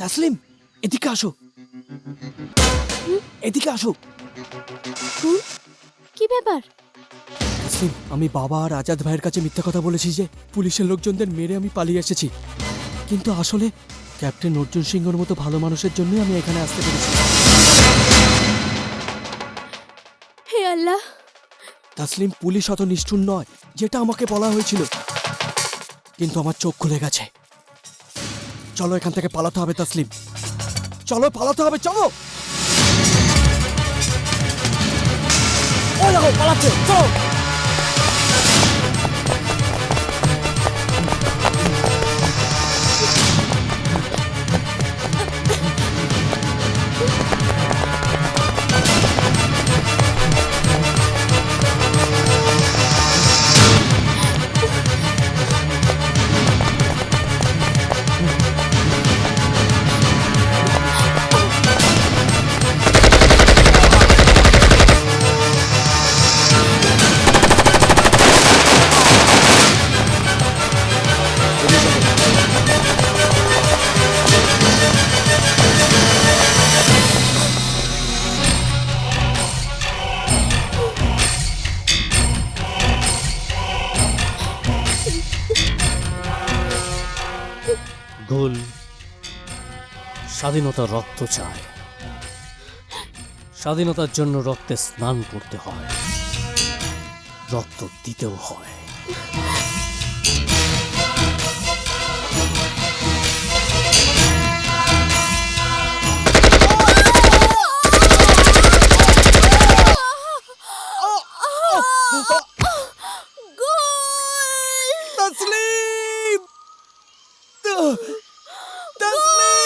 তাসলিম, এদিকে আসো, এদিকে আসো। কি ব্যাপার? তাসলিম, আমি বাবা আর আজাদ ভাইয়ের কাছে মিথ্যা কথা বলেছি যে পুলিশের লোকজনদের মেরে আমি পালিয়ে এসেছি, কিন্তু আসলে ক্যাপ্টেন অর্জুন সিংহর মতো ভালো মানুষের জন্যই আমি এখানে আসতে পেরেছি। হে আল্লাহ! তাসলিম, পুলিশ অত নিষ্ঠুর নয় যেটা আমাকে বলা হয়েছিল, কিন্তু আমার চোখ খুলে গেছে। চলো এখান থেকে পালাতে হবে তাসলিম, চলো পালাতে হবে, চলো। ওই দেখো পালাচ্ছে, চলো। গোল স্বাধীনতার রক্ত চায়, স্বাধীনতার জন্য রক্তে স্নান করতে হয়, রক্ত দিতেও হয়। তসলিম! তসলিম!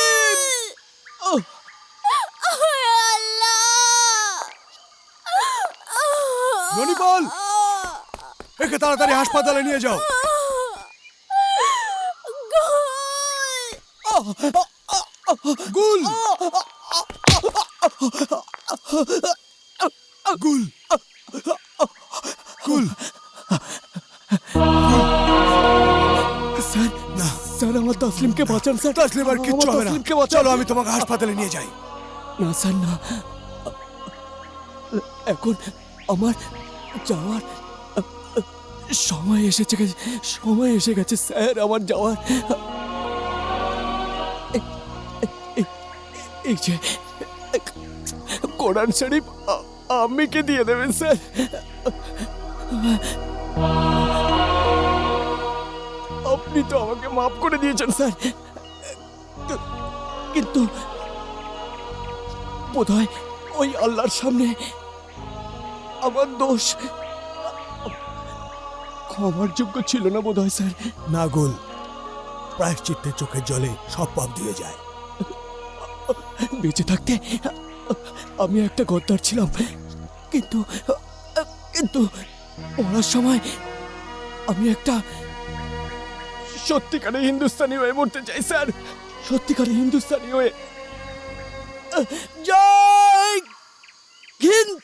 ননি বল, একে তাড়াতাড়ি হাসপাতালে নিয়ে যাও। গুল গুল গুল স্যার না স্যার আমার তসলিমকে বাঁচান স্যার। তসলিম আর কিচ্ছু হবে না। চলো আমি তোমাকে হাসপাতালে নিয়ে যাই। না স্যার না, এখন আমার যাওয়ার সময় এসে গেছে স্যার, আমার যাওয়ার। এই যে কোরআন শরীফ আম্মিকে দিয়ে দেবেন স্যার। আপনি তো আমাকে মাফ করে দিয়েছেন স্যার, কিন্তু বোধহয় ওই আল্লাহর সামনে আমার দোষ ক্ষমার যোগ্য ছিল না বোধহয় স্যার। না গুল, প্রায়শ্চিত্তের চোখের জলে সব পাপ দিয়ে যায়। বেঁচে থাকতে আমি একটা গদ্দার ছিলাম, কিন্তু কিন্তু মরার সময় আমি একটা সত্যিকারের হিন্দুস্তানি হয়ে মরতে চাই স্যার, সত্যিকারের হিন্দুস্তানি হয়ে। জয় হিন্দ।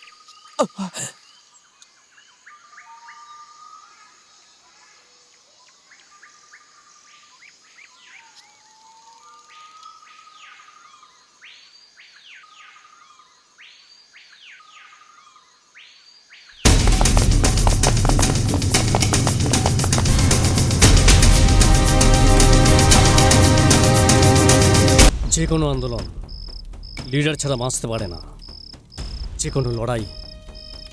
যে কোনো আন্দোলন লিডার ছাড়া বাঁচতে পারে না, যে কোনো লড়াই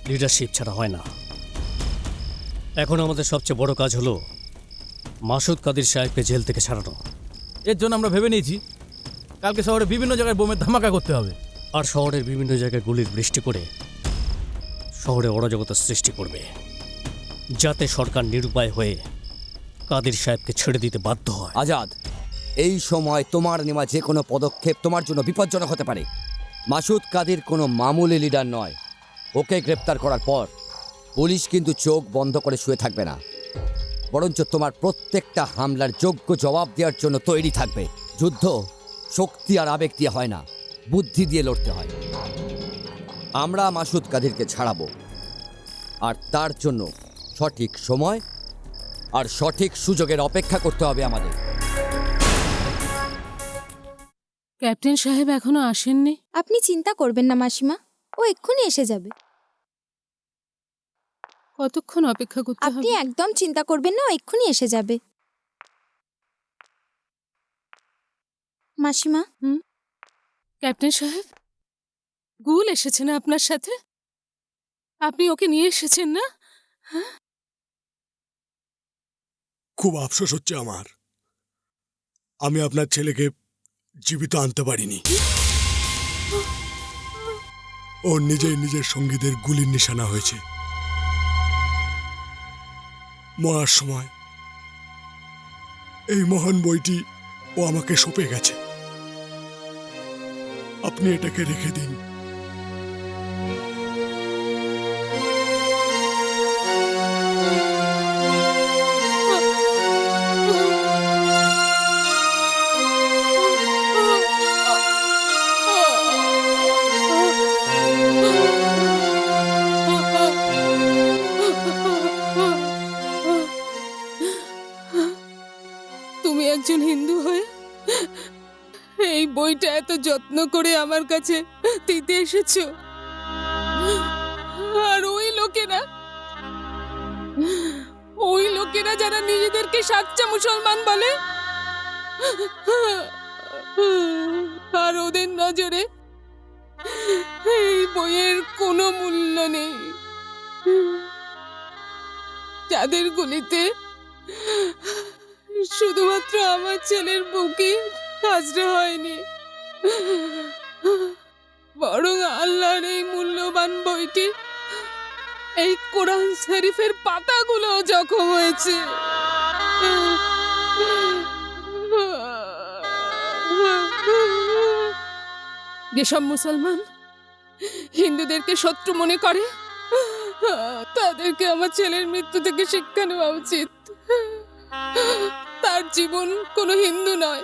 লিডারশিপ ছাড়া হয় না। এখন আমাদের সবচেয়ে বড় কাজ হলো মাসুদ কাদির সাহেবকে জেল থেকে ছাড়ানো। এর জন্য আমরা ভেবে নিয়েছি কালকে শহরে বিভিন্ন জায়গায় বোমের ধামাকা করতে হবে, আর শহরের বিভিন্ন জায়গায় গুলির বৃষ্টি করে শহরে অরাজকতার সৃষ্টি করবে, যাতে সরকার নিরুপায় হয়ে কাদির সাহেবকে ছেড়ে দিতে বাধ্য হয়। আজাদ, এই সময় তোমার নেওয়া যে কোনো পদক্ষেপ তোমার জন্য বিপজ্জনক হতে পারে। মাসুদ কাদির কোনো মামুলি লিডার নয়। ওকে গ্রেপ্তার করার পর পুলিশ কিন্তু চোখ বন্ধ করে শুয়ে থাকবে না, বরঞ্চ তোমার প্রত্যেকটা হামলার যোগ্য জবাব দেওয়ার জন্য তৈরি থাকবে। যুদ্ধ শক্তি আর আবেগ দিয়ে হয় না, বুদ্ধি দিয়ে লড়তে হয়। আমরা মাসুদ কাদিরকে ছাড়াবো, আর তার জন্য সঠিক সময় আর সঠিক সুযোগের অপেক্ষা করতে হবে আমাদের। ক্যাপ্টেন সাহেব এখনো আসেননি? আপনি চিন্তা করবেন না মাসিমা, ও এক্ষুনি এসে যাবে। কতক্ষণ অপেক্ষা করতে আপনি হবে? একদম চিন্তা করবেন না, ও এক্ষুনি এসে যাবে। মাসিমা। ক্যাপ্টেন সাহেব, গুল এসেছে না আপনার সাথে? আপনি ওকে নিয়ে এসেছেন না? হ্যাঁ, খুব আফসোস হচ্ছে আমার, আমি আপনার ছেলেকে জীবিত আনতে পারিনি। ও নিজের সঙ্গীদের গুলির নিশানা হয়েছে। মরার সময় এই মহান বইটি ও আমাকে সঁপে গেছে। আপনি এটাকে রেখে দিন। তুমি একজন হিন্দু হয়ে এই বইটা এত যত্ন করে আমার কাছে দিতে এসেছো, আর ওই লোকেরা যারা নিজেদেরকে সাচ্চা মুসলমান বলে, আর ওদের নজরে এই বইয়ের কোনো মূল্য নেই। যাদের গুলিতে শুধুমাত্র আমার ছেলের বুকে আজরা হয়নি, বরং আল্লাহর এই মূল্যবান বইটি, এই কোরআন শরীফের পাতাগুলো জখম হয়েছে। যেসব মুসলমান হিন্দুদেরকে শত্রু মনে করে, তাদেরকে আমার ছেলের মৃত্যু থেকে শিক্ষা নেওয়া উচিত। তার জীবন কোনো হিন্দু নয়,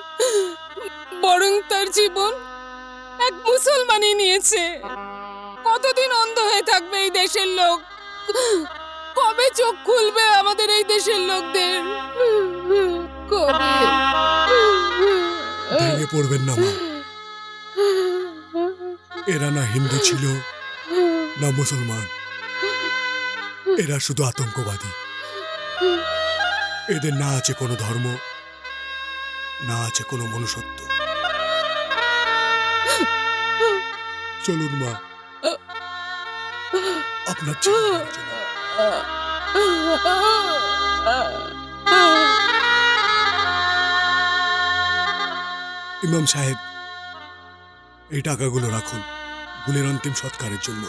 বরং তার জীবন এক মুসলমানই নিয়েছে। কতদিন অন্ধ হয়ে থাকবে এই দেশের লোক? কবে চোখ খুলবে আমাদের এই দেশের লোকদের? কবে? ভেঙে পড়বেন না মা। এরা না হিন্দু ছিল না মুসলমান, এরা শুধু আতঙ্কবাদী। এদের না আছে কোনো ধর্ম, না আছে কোনো মনুষ্যত্ব। চলুন মা, আপনার ছেলে ইমাম সাহেব, এই টাকাগুলো রাখুন গুলির অন্তিম সৎকারের জন্য।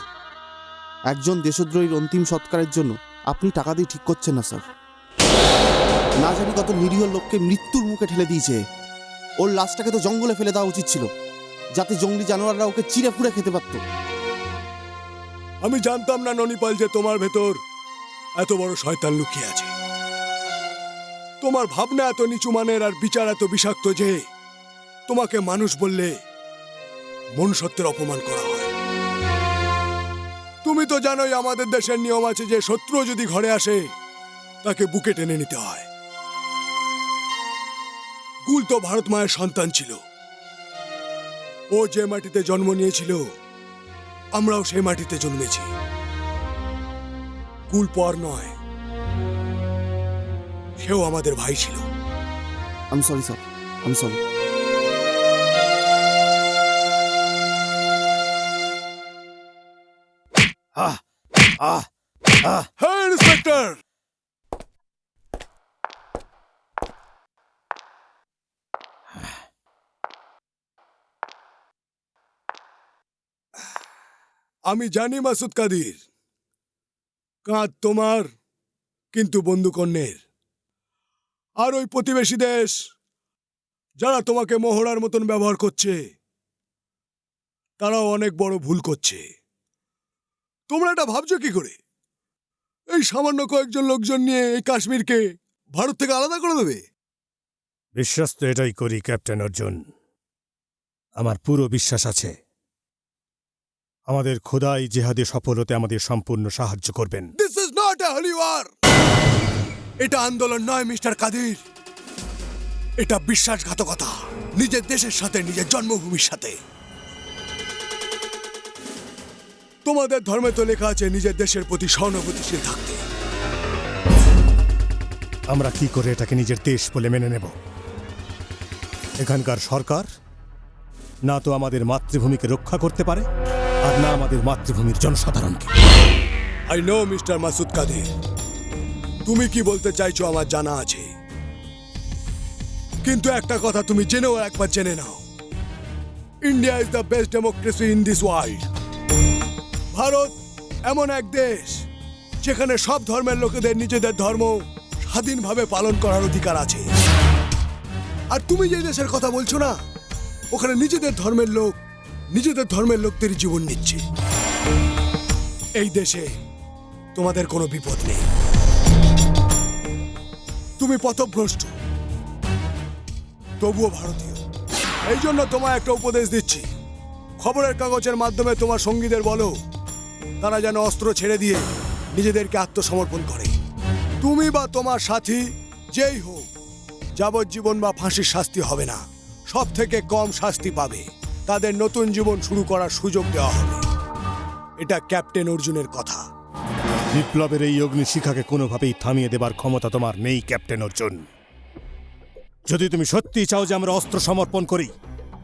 একজন দেশদ্রোহীর অন্তিম সৎকারের জন্য আপনি টাকা দিয়ে ঠিক করছেন না স্যার। না জানি কত নিরীহ লোককে মৃত্যুর মুখে ঠেলে দিয়েছে। ওর লাশটাকে তো জঙ্গলে ফেলে দেওয়া উচিত ছিল, যাতে জঙ্গলি জানোয়াররা ওকে চিড়ে পুড়ে খেতে পারত। আমি জানতাম না ননিপাল যে তোমার ভেতর এত বড় শয়তান লুকিয়ে আছে। তোমার ভাবনা এত নিচু মানের আর বিচার এত বিষাক্ত যে তোমাকে মানুষ বললে মনুষ্যত্বের অপমান করা হয়। তুমি তো জানোই আমাদের দেশের নিয়ম আছে যে শত্রু যদি ঘরে আসে তাকে বুকে টেনে নিতে হয়। গুল তো ভারত মায়ের সন্তান ছিল। ও যে মাটিতে জন্ম নিয়েছিল আমরাও সেই মাটিতে জন্মেছি। কুল পর নয়, সেও আমাদের ভাই ছিল। I am sorry sir, I am sorry. হ্যাঁ ইন্সপেক্টর, আমি জানি মাসুদ কাদির, কাঁধ তোমার কিন্তু বন্দুক অন্যের। আর ওই প্রতিবেশী দেশ যারা তোমাকে মোহরার মতন ব্যবহার করছে তারাও অনেক বড় ভুল করছে। তোমরা এটা ভাবছো কি করে? এই সামান্য কয়েকজন লোকজন নিয়ে এই কাশ্মীরকে ভারত থেকে আলাদা করে দেবে? বিশ্বাস তো এটাই করি ক্যাপ্টেন অর্জুন। আমার পুরো বিশ্বাস আছে আমাদের খোদাই জেহাদে সফল হতে আমাদের সম্পূর্ণ সাহায্য করবেন। This is not a holy war. এটা আন্দোলন নয় মিস্টার কাদির, এটা বিশ্বাসঘাতকতা নিজের দেশের সাথে, নিজের জন্মভূমির সাথে। তোমাদের ধর্মে তো লেখা আছে নিজের দেশের প্রতি সহানুভূতিশীল থাকতে। আমরা কি করে এটাকে নিজের দেশ বলে মেনে নেব? এখানকার সরকার না তো আমাদের মাতৃভূমিকে রক্ষা করতে পারে, আর না আমাদের মাতৃভূমির জনসাধারণকে। I know mister Masud Kadir, তুমি কি বলতে চাইছো আমার জানা আছে। কিন্তু একটা কথা তুমি জেনেও একবার জেনে নাও, India is the best democracy in this world. Bharat এমন এক দেশ যেখানে সব ধর্মের লোকেদের নিজেদের ধর্ম স্বাধীনভাবে পালন করার অধিকার আছে। আর তুমি যে দেশের কথা বলছো না, ওখানে নিজেদের ধর্মের লোকদেরই জীবন নিচ্ছে। এই দেশে তোমাদের কোনো বিপদ নেই। তুমি পথভ্রষ্ট, তবুও ভারতীয়। এই জন্য তোমায় একটা উপদেশ দিচ্ছি, খবরের কাগজের মাধ্যমে তোমার সঙ্গীদের বলো তারা যেন অস্ত্র ছেড়ে দিয়ে নিজেদেরকে আত্মসমর্পণ করে। তুমি বা তোমার সাথী যেই হোক, যাবজ্জীবন বা ফাঁসির শাস্তি হবে না, সব থেকে কম শাস্তি পাবে। তাদের নতুন জীবন শুরু করার সুযোগ দেওয়া হবে। এটা ক্যাপ্টেন অর্জুনের কথা। বিপ্লবের এই অগ্নিশিখাকে কোনোভাবেই থামিয়ে দেবার ক্ষমতা তোমার নেই ক্যাপ্টেন অর্জুন। যদি তুমি সত্যি চাও যে আমরা অস্ত্র সমর্পণ করি,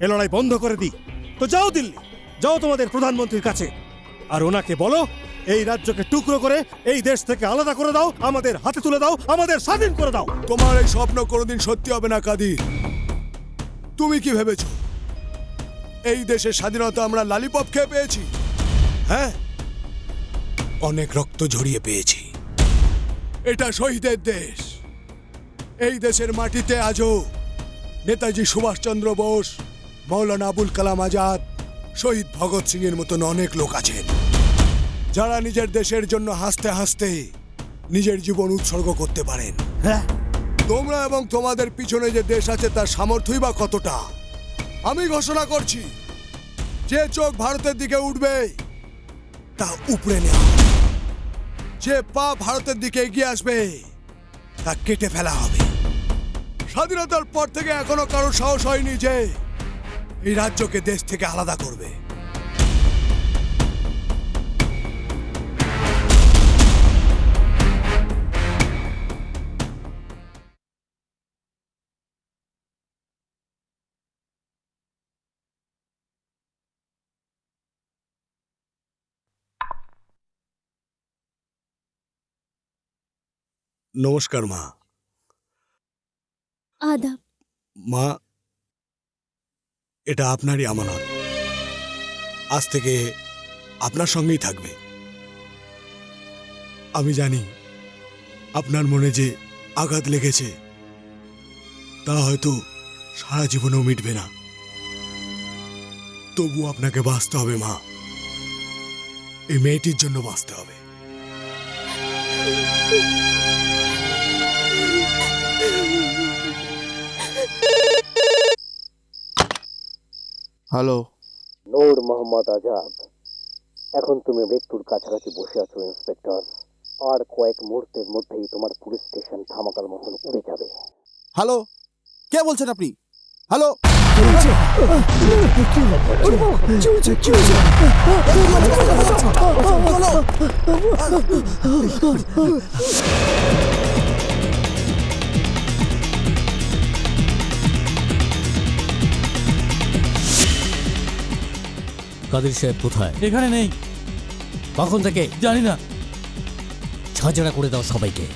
এ লড়াই বন্ধ করে দিই, তো যাও দিল্লি, যাও তোমাদের প্রধানমন্ত্রীর কাছে, আর ওনাকে বলো এই রাজ্যকে টুকরো করে এই দেশ থেকে আলাদা করে দাও, আমাদের হাতে তুলে দাও, আমাদের স্বাধীন করে দাও। তোমার এই স্বপ্ন কোনোদিন সত্যি হবে না কাদির। তুমি কি ভেবেছো এই দেশের স্বাধীনতা আমরা লালিপপ খেয়ে পেয়েছি? হ্যাঁ, অনেক রক্ত ঝরিয়ে পেয়েছি। এটা শহীদের দেশ। এই দেশের মাটিতে আজও নেতাজি সুভাষচন্দ্র বোস, মৌলানা আবুল কালাম আজাদ, শহীদ ভগৎ সিং এর মতন অনেক লোক আছেন যারা নিজের দেশের জন্য হাসতে হাসতে নিজের জীবন উৎসর্গ করতে পারেন। তোমরা এবং তোমাদের পিছনে যে দেশ আছে তার সামর্থ্যই বা কতটা। আমি ঘোষণা করছি, যে চোখ ভারতের দিকে উঠবে তা উপড়ে নেওয়া, যে পা ভারতের দিকে এগিয়ে আসবে তা কেটে ফেলা হবে। স্বাধীনতার পর থেকে এখনো কারো সাহস হয়নি যে এই রাজ্যকে দেশ থেকে আলাদা করবে। নমস্কার মা। আদাব। মা, এটা আপনারই আমানত, আজ থেকে আপনার সঙ্গেই থাকবে। আমি জানি আপনার মনে যে আঘাত লেগেছে তা হয়তো সারা জীবনেও মিটবে না, তবু আপনাকে বাঁচতে হবে মা। এই মেয়েটির জন্য বাঁচতে হবে। হ্যালো, নূর মোহাম্মদ আজাদ, এখন তুমি মৃত্যুর কাছাকাছি বসে আছো ইন্সপেক্টর। আর কয়েক মুহূর্তের মধ্যেই তোমার পুলিশ স্টেশন ধামাকার মতন উড়ে যাবে। হ্যালো, কে বলছেন আপনি? হ্যালো, কাদের সাহেব কোথায়? এখানে নেই। কখন থেকে? জানি না। ঝাঁঝরা করে দাও সবাইকে।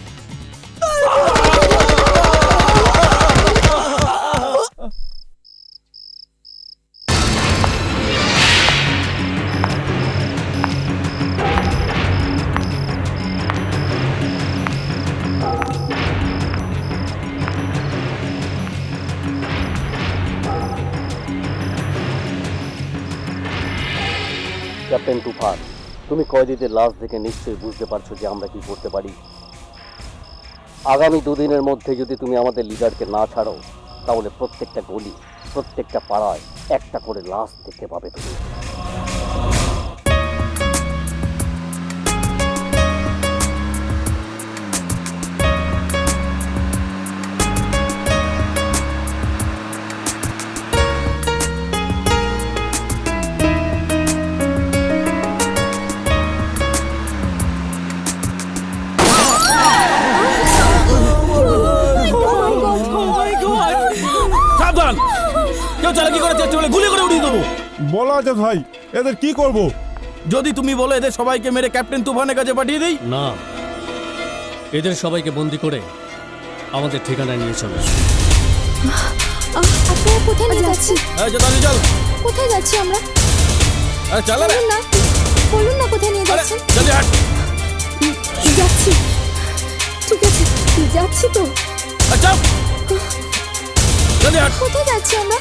ক্যাপ্টেন তুফান, তুমি কয়েদিদের লাশ দেখে নিশ্চয়ই বুঝতে পারছো যে আমরা কি করতে পারি। আগামী দুদিনের মধ্যে যদি তুমি আমাদের লিডারকে না ছাড়ো, তাহলে প্রত্যেকটা গলি, প্রত্যেকটা পাড়ায় একটা করে লাশ দেখতে পাবে তুমি। সাবধান, কেউ চালাকি করে চেষ্টা করলে গুলি করে উড়িয়ে দেবো। বলা আছে ভাই, এদের কি করব? যদি তুমি বলো এদের সবাইকে মেরে ক্যাপ্টেন তুফানের কাছে পাঠিয়ে দিই। না, এদের সবাইকে বন্দি করে আমাদের ঠিকানায় নিয়ে চলো। আপনারা কোথায় নিয়ে যাচ্ছি? চল। কোথায় যাচ্ছি আমরা? চল না, বলুন না কোথায় নিয়ে যাচ্ছেন? যাচ্ছি, ঠিক আছে, যাচ্ছি তো। কোথায় যাচ্ছি আমরা?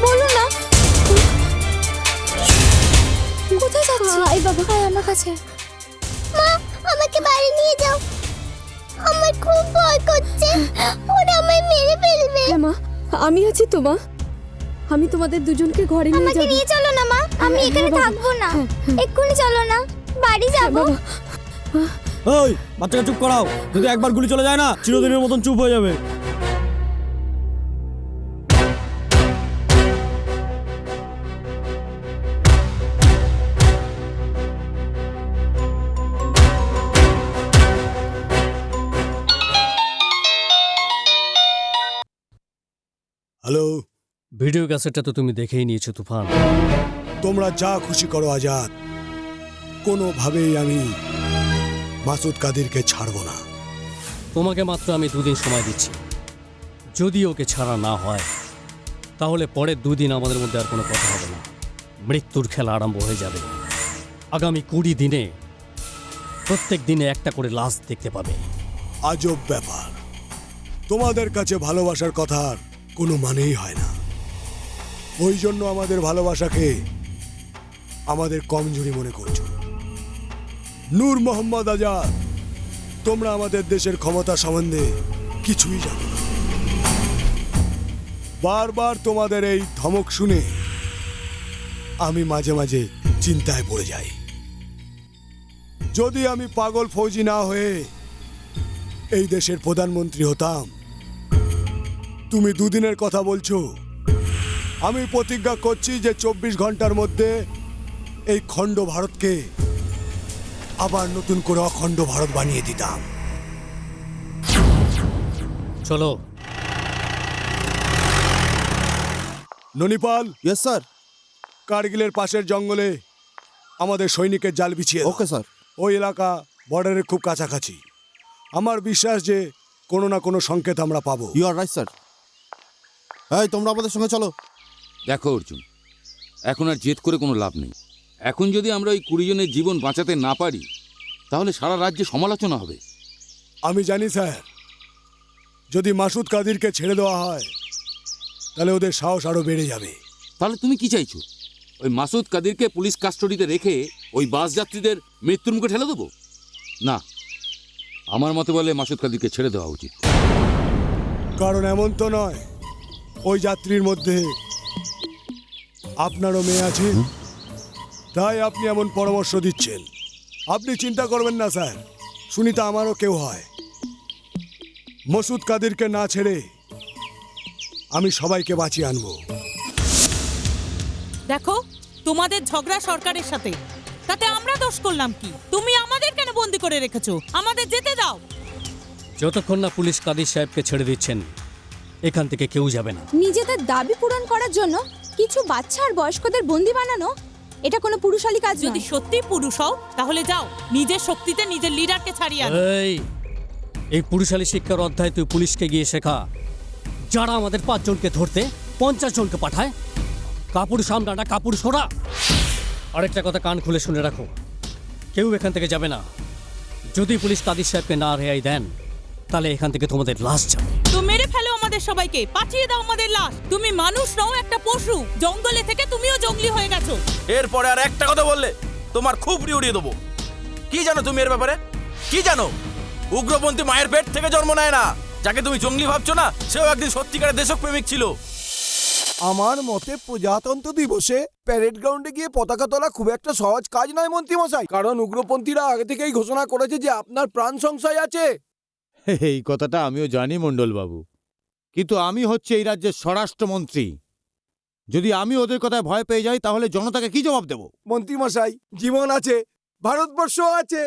বলুন না কোথায় যাচ্ছি? এই বাবা, আমার কাছে। মা, আমাকে বাড়ি নিয়ে যাও, আমার খুব ভয় করছে, ওরা আমায় মেরে ফেলবে। হ্যাঁ মা, আমি আছি তো মা, আমি তোমাদের দুজনকে ঘরে নিয়ে যাব। আমাকে নিয়ে চলো না মা, আমি এখানে থাকবো না, এক্ষুনি চলো না, বাড়ি যাব। ওই বাচ্চাকে চুপ করাও, যদি একবার গুলি চলে যায় না চিরদিনের মতন চুপ হয়ে যাবে। হ্যালো, ভিডিও ক্যাসেটটা তো তুমি দেখেই নিয়েছো তুফান। তোমরা যা খুশি করো আজাদ, কোনোভাবেই আমি মাসুদ কাদিরকে ছাড়বো না। তোমাকে মাত্র আমি 2 দিন সময় দিচ্ছি, যদি ওকে ছাড়া না হয় তাহলে পরের 2 দিন আমাদের মধ্যে আর কোনো কথা হবে না, মৃত্যুর খেলা আরম্ভ হয়ে যাবে। আগামী 20 দিনে প্রত্যেক দিনে একটা করে লাশ দেখতে পাবে। আজব ব্যাপার, তোমাদের কাছে ভালোবাসার কথার কোনো মানেই হয় না, ওই জন্য আমাদের ভালোবাসাকে আমাদের কমজোরি মনে করছো। নূর মোহাম্মদ আজাদ, তোমরা আমাদের দেশের ক্ষমতা সম্বন্ধে কিছুই জানো না। বারবার তোমাদের এই ধমক শুনে আমি মাঝে মাঝে চিন্তায় পড়ে যাই। যদি আমি পাগল ফৌজি না হয়ে এই দেশের প্রধানমন্ত্রী হতাম। তুমি দুদিনের কথা বলছো, আমি প্রতিজ্ঞা করছি যে 24 ঘন্টার মধ্যে এই খণ্ড ভারতকে আবার নতুন করে অখণ্ড ভারত বানিয়ে দিতাম। চলো। ননিপাল। Yes sir. কার্গিলের পাশের জঙ্গলে আমাদের সৈনিকের জাল বিছিয়ে ওকে স্যার। ওই এলাকা বর্ডারের খুব কাছাকাছি। আমার বিশ্বাস যে কোনো না কোনো সংকেত আমরা পাবো। You are right sir. এই তোমরা আমাদের সঙ্গে চলো। দেখো অর্জুন, এখন আর জেদ করে কোনো লাভ নেই। এখন যদি আমরা ওই 20 জনের জীবন বাঁচাতে না পারি তাহলে সারা রাজ্যে সমালোচনা হবে। আমি জানি স্যার, যদি মাসুদ কাদিরকে ছেড়ে দেওয়া হয় তাহলে ওদের সাহস আরো বেড়ে যাবে। তাহলে তুমি কি চাইছো? ওই মাসুদ কাদিরকে পুলিশ কাস্টডিতে রেখে ওই বাস যাত্রীদের মৃত্যুর মুখে ঠেলে দেবো? না, আমার মতে বলে মাসুদ কাদিরকে ছেড়ে দেওয়া উচিত। কারণ এমন তো নয় ওই যাত্রীর মধ্যে আপনারও মেয়ে আছে, তাই আপনি এমন পরামর্শ দিচ্ছেন। আপনি চিন্তা করবেন না স্যার, সুনিতা আমারও কেউ হয়। মাসুদ কাদিরকে না ছেড়ে আমি সবাইকে বাঁচিয়ে আনবো। দেখো, তোমাদের ঝগড়া সরকারের সাথে, তাতে আমরা দোষ করলাম কি? তুমি আমাদের কেন বন্দি করে রেখেছো? আমাদের যেতে দাও। যতক্ষণ না পুলিশ কাদির সাহেবকে ছেড়ে দিচ্ছেন এখান থেকে কেউ যাবে না। নিজেদের দাবি পূরণ করার জন্য কিছু বাচ্চা আর বয়স্কদের বন্দি বানানো, এটা কোনো পুরুষালী কাজ নয়। যদি সত্যি পুরুষ হও তাহলে যাও, নিজের শক্তিতে নিজের লিডারকে ছাড়িয়ে আনো। এই পুরুষালী শিক্ষার অধ্যায় তুই পুলিশকে গিয়ে শেখা। যারা আমাদের 5 জনকে ধরতে 50 জনকে পাঠায়, কাপুরুষ আমরা না, কাপুরুষ ওরা। আরেকটা কথা কান খুলে শুনে রাখো, কেউ এখান থেকে যাবে না। যদি পুলিশ কাদির সাহেবকে না রেহাই দেন তাহলে এখান থেকে তোমাদের লাশ যাবে। তো মেরে ফেলো আমাদের সবাইকে, পাঠিয়ে দাও আমাদের লাশ। তুমি মানুষ নও, একটা পশু। জঙ্গলে থেকে তুমিও জঙ্গলি হয়ে গেছো। এরপরে আর একটা কথা বললে তোমার খুবড়ি উড়িয়ে দেবো। কি জানো তুমি এর ব্যাপারে? কি জানো? উগ্রপন্থী মায়ের পেট থেকে জন্ম নেয় না। যাকে তুমি জঙ্গলি ভাবছো না, সেও একদিন সত্যিকারের দেশপ্রেমিক ছিল। আমার মতে প্রজাতন্ত্র দিবসে প্যারেড গ্রাউন্ডে গিয়ে পতাকা তোলা খুব একটা সহজ কাজ নয় মন্ত্রী মশাই, কারণ উগ্রপন্থীরা আগে থেকেই ঘোষণা করেছে যে আপনার প্রাণ সংশয় আছে। এই কথাটা আমিও জানি মণ্ডলবাবু, কিন্তু আমি হচ্ছে এই রাজ্যের স্বরাষ্ট্রমন্ত্রী। যদি আমি ওদের কথায় ভয় পেয়ে যাই তাহলে জনতাকে কি জবাব দেব? মন্ত্রী মশাই, জীবন আছে, ভারতবর্ষ আছে।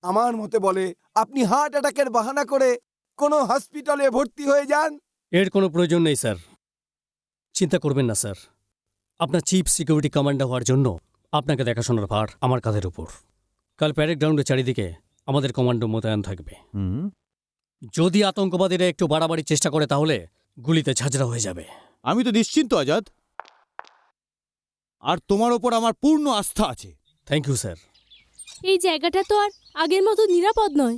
আমার মতে বলে আপনি হার্ট অ্যাটাকের বাহানা করে কোনো হসপিটালে ভর্তি হয়ে যান। এর কোনো প্রয়োজন নেই স্যার, চিন্তা করবেন না স্যার। আপনার চিফ সিকিউরিটি কমান্ডার হওয়ার জন্য আপনাকে দেখাশোনার ভার আমার কাঁধের উপর। কাল প্যারেড গ্রাউন্ডের চারিদিকে আমাদের কমান্ডো মোতায়েন থাকবে। যদি আতঙ্কবাদীরা একটু বাড়াবাড়ির চেষ্টা করে তাহলে গুলিতে ঝাঁঝরা হয়ে যাবে। আমি তো নিশ্চিন্ত আজাদ, আর তোমার ওপর আমার পূর্ণ আস্থা আছে। Thank you sir. এই জায়গাটা তো আর আগের মতো নিরাপদ নয়।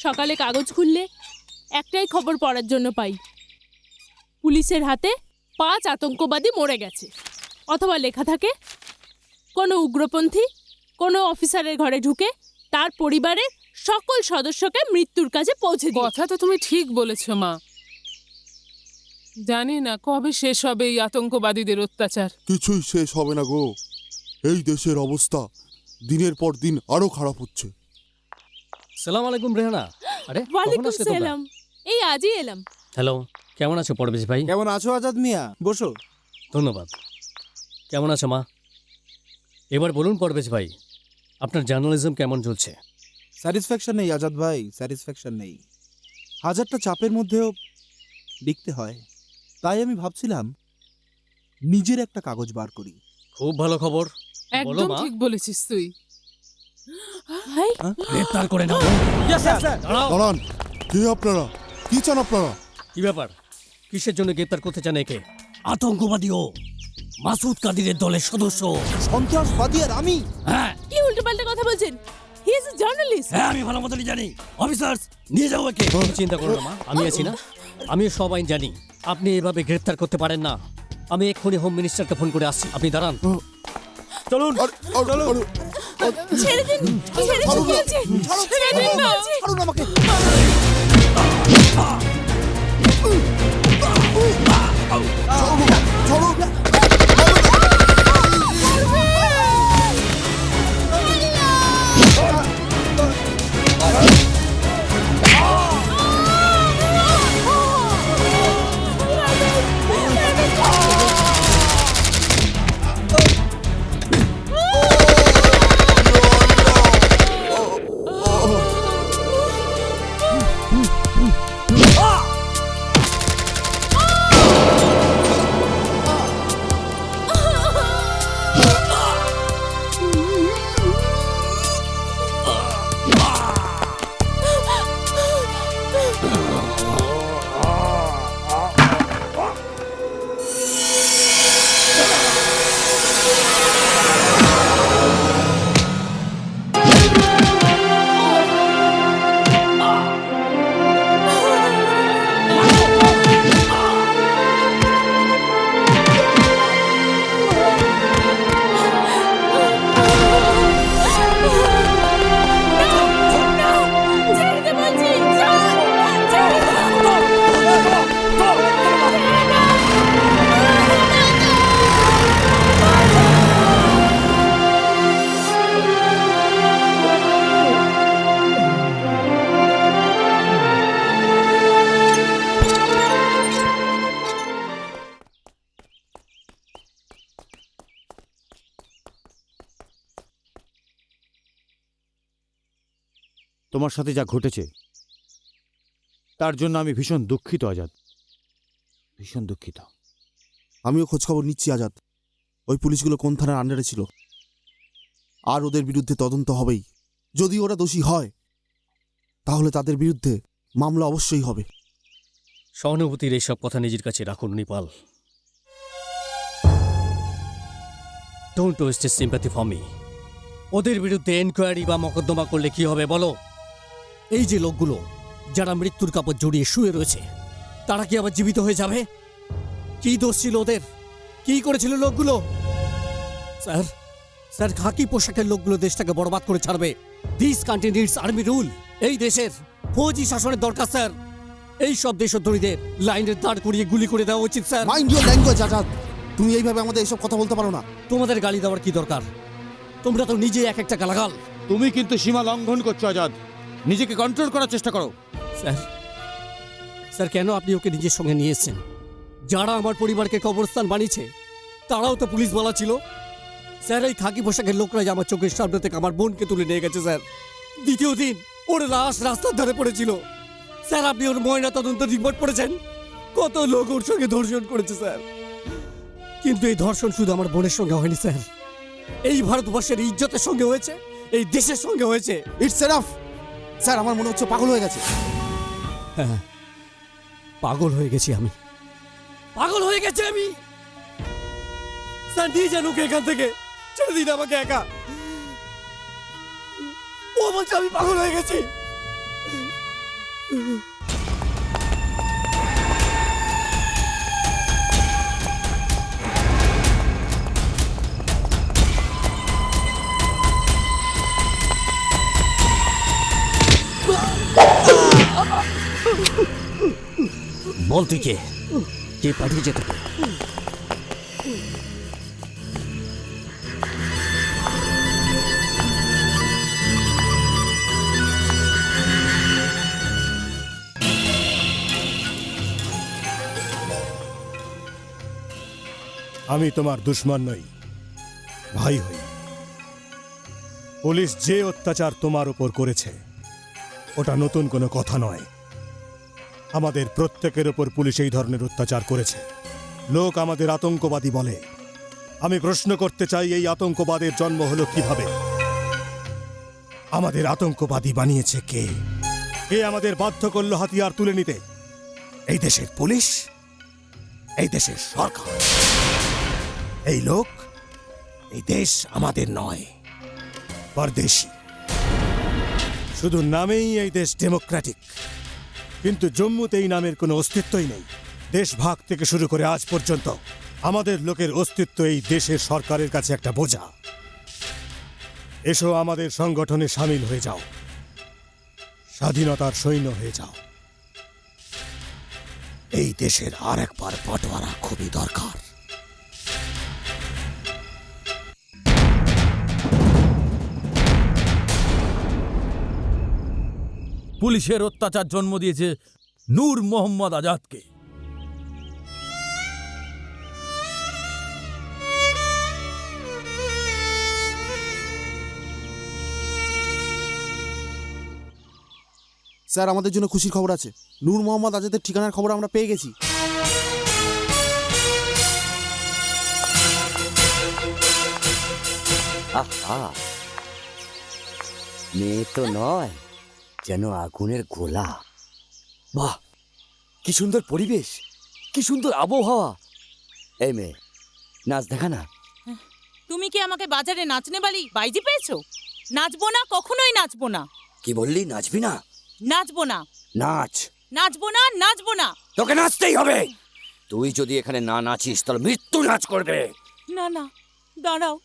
সকালে কাগজ খুললে একটাই খবর পড়ার জন্য পাই, পুলিশের হাতে 5 আতঙ্কবাদী মরে গেছে। অথবা লেখা থাকে কোনো উগ্রপন্থী কোনো অফিসারের ঘরে ঢুকে তার পরিবারের সকল সদস্যকে মৃত্যুর কাছে পৌঁছে দিয়েছে। কথা তো তুমি ঠিক বলেছ মা। জানি না কবে শেষ হবে এই আতঙ্কবাদীদের অত্যাচার। কিছুই শেষ হবে না গো। এই দেশের অবস্থা দিনের পর দিন আরো খারাপ হচ্ছে। সালাম আলাইকুম রেহানা। আরে ওয়ালাইকুম সালাম, এই আজই এলাম। হ্যালো, কেমন আছো পরবেশ ভাই? কেমন আছো আজাদ মিয়া? বসো। ধন্যবাদ। কেমন আছো মা? এবার বলুন পরবেশ ভাই, আপনার জার্নালিজম কেমন চলছে? স্যাটিসফ্যাকশন নেই আজাদ ভাই, স্যাটিসফ্যাকশন নেই। হাজারটা চাপের মধ্যেও লিখতে হয়, তাই আমি ভাবছিলাম নিজের একটা কাগজ বার করি। খুব ভালো খবর, একদম ঠিক বলেছিস তুই। ভাই গ্রেফতার করে নাও। দাঁড়ান, কে আপনারা? কি চান আপনারা? কি ব্যাপার? কিসের জন্য গ্রেফতার করতে চান একে? আতঙ্কবাদী ও মাসুদ কাদিরের দলের সদস্য। সন্ত্রাসবাদী আর আমি? হ্যাঁ। কি উল্টোপাল্টা কথা বলছেন? He is a journalist. হ্যাঁ, আমি ভালো মতনই জানি। অফিসার্স, নিয়ে যাও একে। চিন্তা করো না মা, আমি আছি না। আমি সব আইন জানি। আপনি এভাবে গ্রেফতার করতে পারেন না। আমি এক্ষুনি হোম মিনিস্টারকে ফোন করে আসছি, আপনি দাঁড়ান। চলুন চলুন। ছেড়ে দিন ছেড়ে দিন বলছি। ছেড়ে দিন বলছি। ছাড়ুন আমাকে। তোমার সাথে যা ঘটেছে তার জন্য আমি ভীষণ দুঃখিত আজাদ, ভীষণ দুঃখিত। আমিও খোঁজখবর নিচ্ছি আজাদ, ওই পুলিশগুলো কোন থানার আন্ডারে ছিল, আর ওদের বিরুদ্ধে তদন্ত হবেই। যদি ওরা দোষী হয় তাহলে তাদের বিরুদ্ধে মামলা অবশ্যই হবে। সহানুভূতির এইসব কথা নিজের কাছে রাখুন Nipal. Don't waste sympathy for me. ওদের বিরুদ্ধে এনকোয়ারি বা মকদ্দমা করলে কি হবে বলো? এই যে লোকগুলো যারা মৃত্যুর কাপড় জড়িয়ে শুয়ে রয়েছে, তারা কি আবার জীবিত হয়ে যাবে? কি দোষ ছিল ওদের? কি করেছিল লোকগুলো? স্যার স্যার খাকি পোশাকের লোকগুলো দেশটাকে বরবাদ করে ছাড়বে। This country needs army rule. এই দেশের ফৌজি শাসনের দরকার স্যার। এই সব দেশদ্রোহীদের লাইনের দাঁড় করিয়ে গুলি করে দেওয়া উচিত sir. Mind your language Azad, তুমি এইভাবে আমাদের এসব কথা বলতে পারো না। তোমাদের গালি দেওয়ার কি দরকার? তোমরা তো নিজে এক একটা গালাগাল। তুমি কিন্তু সীমা লঙ্ঘন করছো আজাদ, নিজেকে কন্ট্রোল করার চেষ্টা করো। স্যার স্যার কেন আপনি ওকে নিজের সঙ্গে নিয়ে এসেছেন? যারা আমার পরিবারকে কবরস্থান বানিয়েছে তারাও তো পুলিশ বলা ছিল। স্যার এই খাকি পোশাকের লোকরাই আমার চোখের সামনে থেকে আমার বোনকে তুলে নিয়ে গেছে স্যার। দ্বিতীয় দিন ওর লাশ রাস্তার ধারে পড়েছিল। স্যার আপনি ওর ময়না তদন্ত রিপোর্ট পড়েছেন? কত লোক ওর সঙ্গে ধর্ষণ করেছে স্যার। কিন্তু এই ধর্ষণ শুধু আমার বোনের সঙ্গে হয়নি স্যার, এই ভারতবর্ষের ইজ্জতের সঙ্গে হয়েছে, এই দেশের সঙ্গে হয়েছে। ইটস এনাফ স্যার, আমার মনে হচ্ছে পাগল হয়ে গেছে। হ্যাঁ পাগল হয়ে গেছি আমি, পাগল হয়ে গেছি আমি। স্যার নিয়ে যান ওকে এখান থেকে, ছেড়ে দিন আমাকে একা। ও বলছে আমি পাগল হয়ে গেছি। বল তুই কে? কে পাঠিয়েছে তোকে? আমি তোমার দুশ্মন নই, ভাই হই। পুলিশ যে অত্যাচার তোমার উপর করেছে ওটা নতুন কোনো কথা নয়। আমাদের প্রত্যেকের ওপর পুলিশ এই ধরনের অত্যাচার করেছে। লোক আমাদের আতঙ্কবাদী বলে। আমি প্রশ্ন করতে চাই, এই আতঙ্কবাদের জন্ম হলো কিভাবে? আমাদের আতঙ্কবাদী বানিয়েছে কে? কে আমাদের বাধ্য করলো হাতিয়ার তুলে নিতে? এই দেশের পুলিশ, এই দেশের সরকার। এই লোক, এই দেশ আমাদের নয়, পরদেশী। শুধু নামেই এই দেশ ডেমোক্রেটিক, কিন্তু জম্মুতে এই নামের কোনো অস্তিত্বই নেই। দেশ ভাগ থেকে শুরু করে আজ পর্যন্ত আমাদের লোকের অস্তিত্ব এই দেশের সরকারের কাছে একটা বোঝা। এসো আমাদের সংগঠনে সামিল হয়ে যাও, স্বাধীনতার সৈন্য হয়ে যাও। এই দেশের আর একবার বাটোয়ারা খুবই দরকার। পুলিশের অত্যাচার জন্ম দিয়েছে নূর মোহাম্মদ আজাদকে। স্যার, আমাদের জন্য খুশির খবর আছে। নূর মোহাম্মদ আজাদের ঠিকানার খবর আমরা পেয়ে গেছি। আহা, মেয়ে তো নয়, যেন আগুনের গোলা। বাহ, কি সুন্দর পরিবেশ, কি সুন্দর আবহাওয়া। এই মেয়ে, নাচ দেখা না। তুমি কি আমাকে বাজারে নাচনে বালি বাইজি পেয়েছো? নাচবো না, কখনোই নাচবো না। কি বললি, নাচবি না? নাচবো না। নাচ। নাচবো না, নাচবো না। তোকে নাচতেই হবে। তুই যদি এখানে না নাচিস তাহলে মৃত্যু নাচ করবে। না না, দাঁড়াও।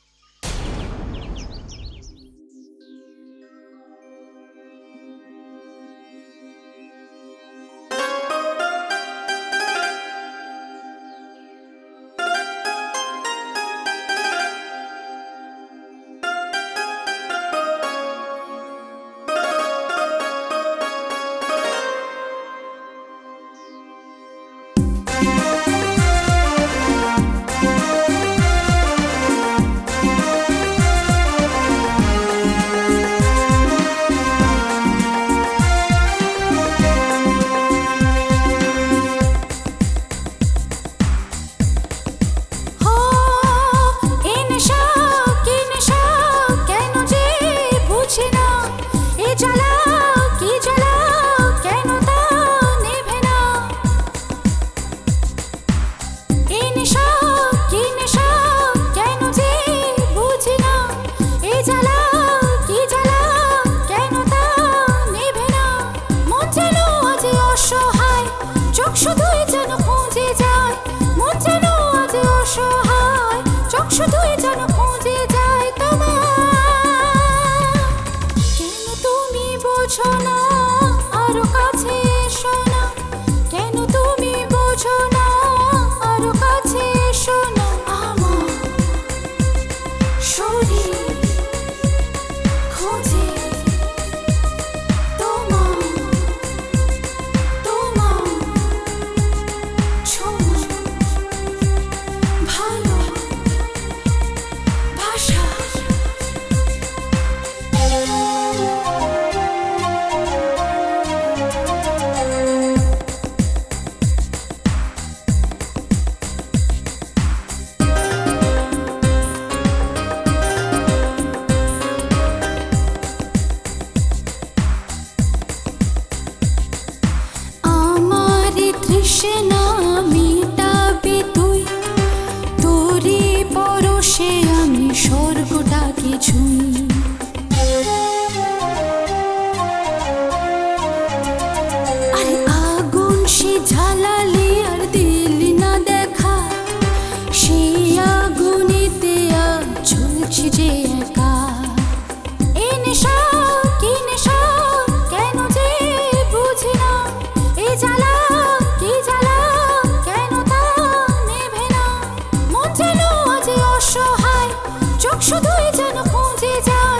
শুধুই যেন খুঁজে যায়।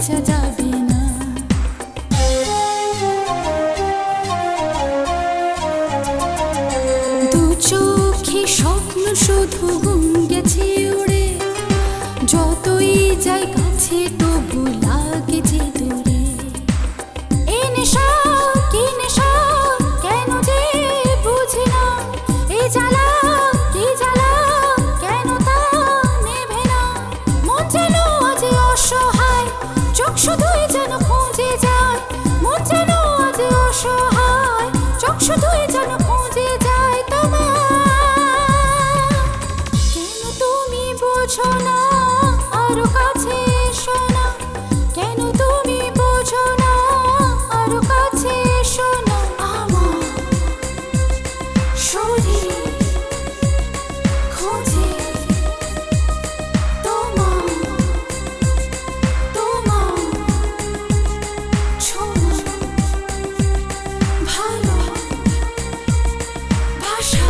বাঁচা যাবে না। দু চোখে স্বপ্ন শুধু ঘুম গেছে উড়ে, যতই যাই কাছে তবু লাগে যে দূরে। এ নেশা কি নেশা কেন যে বুঝি না, এই জ্বালা কি জ্বালা কেন তা নেভে না। মন যেন আজ অসহায়, চোখ শুধুই যেন খুঁজে যায়। মন যেন আজ অসহায়, চোখ শুধুই যেন খুঁজে যায় তোমার। কেন তুমি বোঝো না, আরো কাছে এসো না। কেন তুমি বোঝো না, আরো কাছে এসো না। আমার শরীর খোঁজে তোমার, তোমার ছোঁয়া, ভালো ভাষা।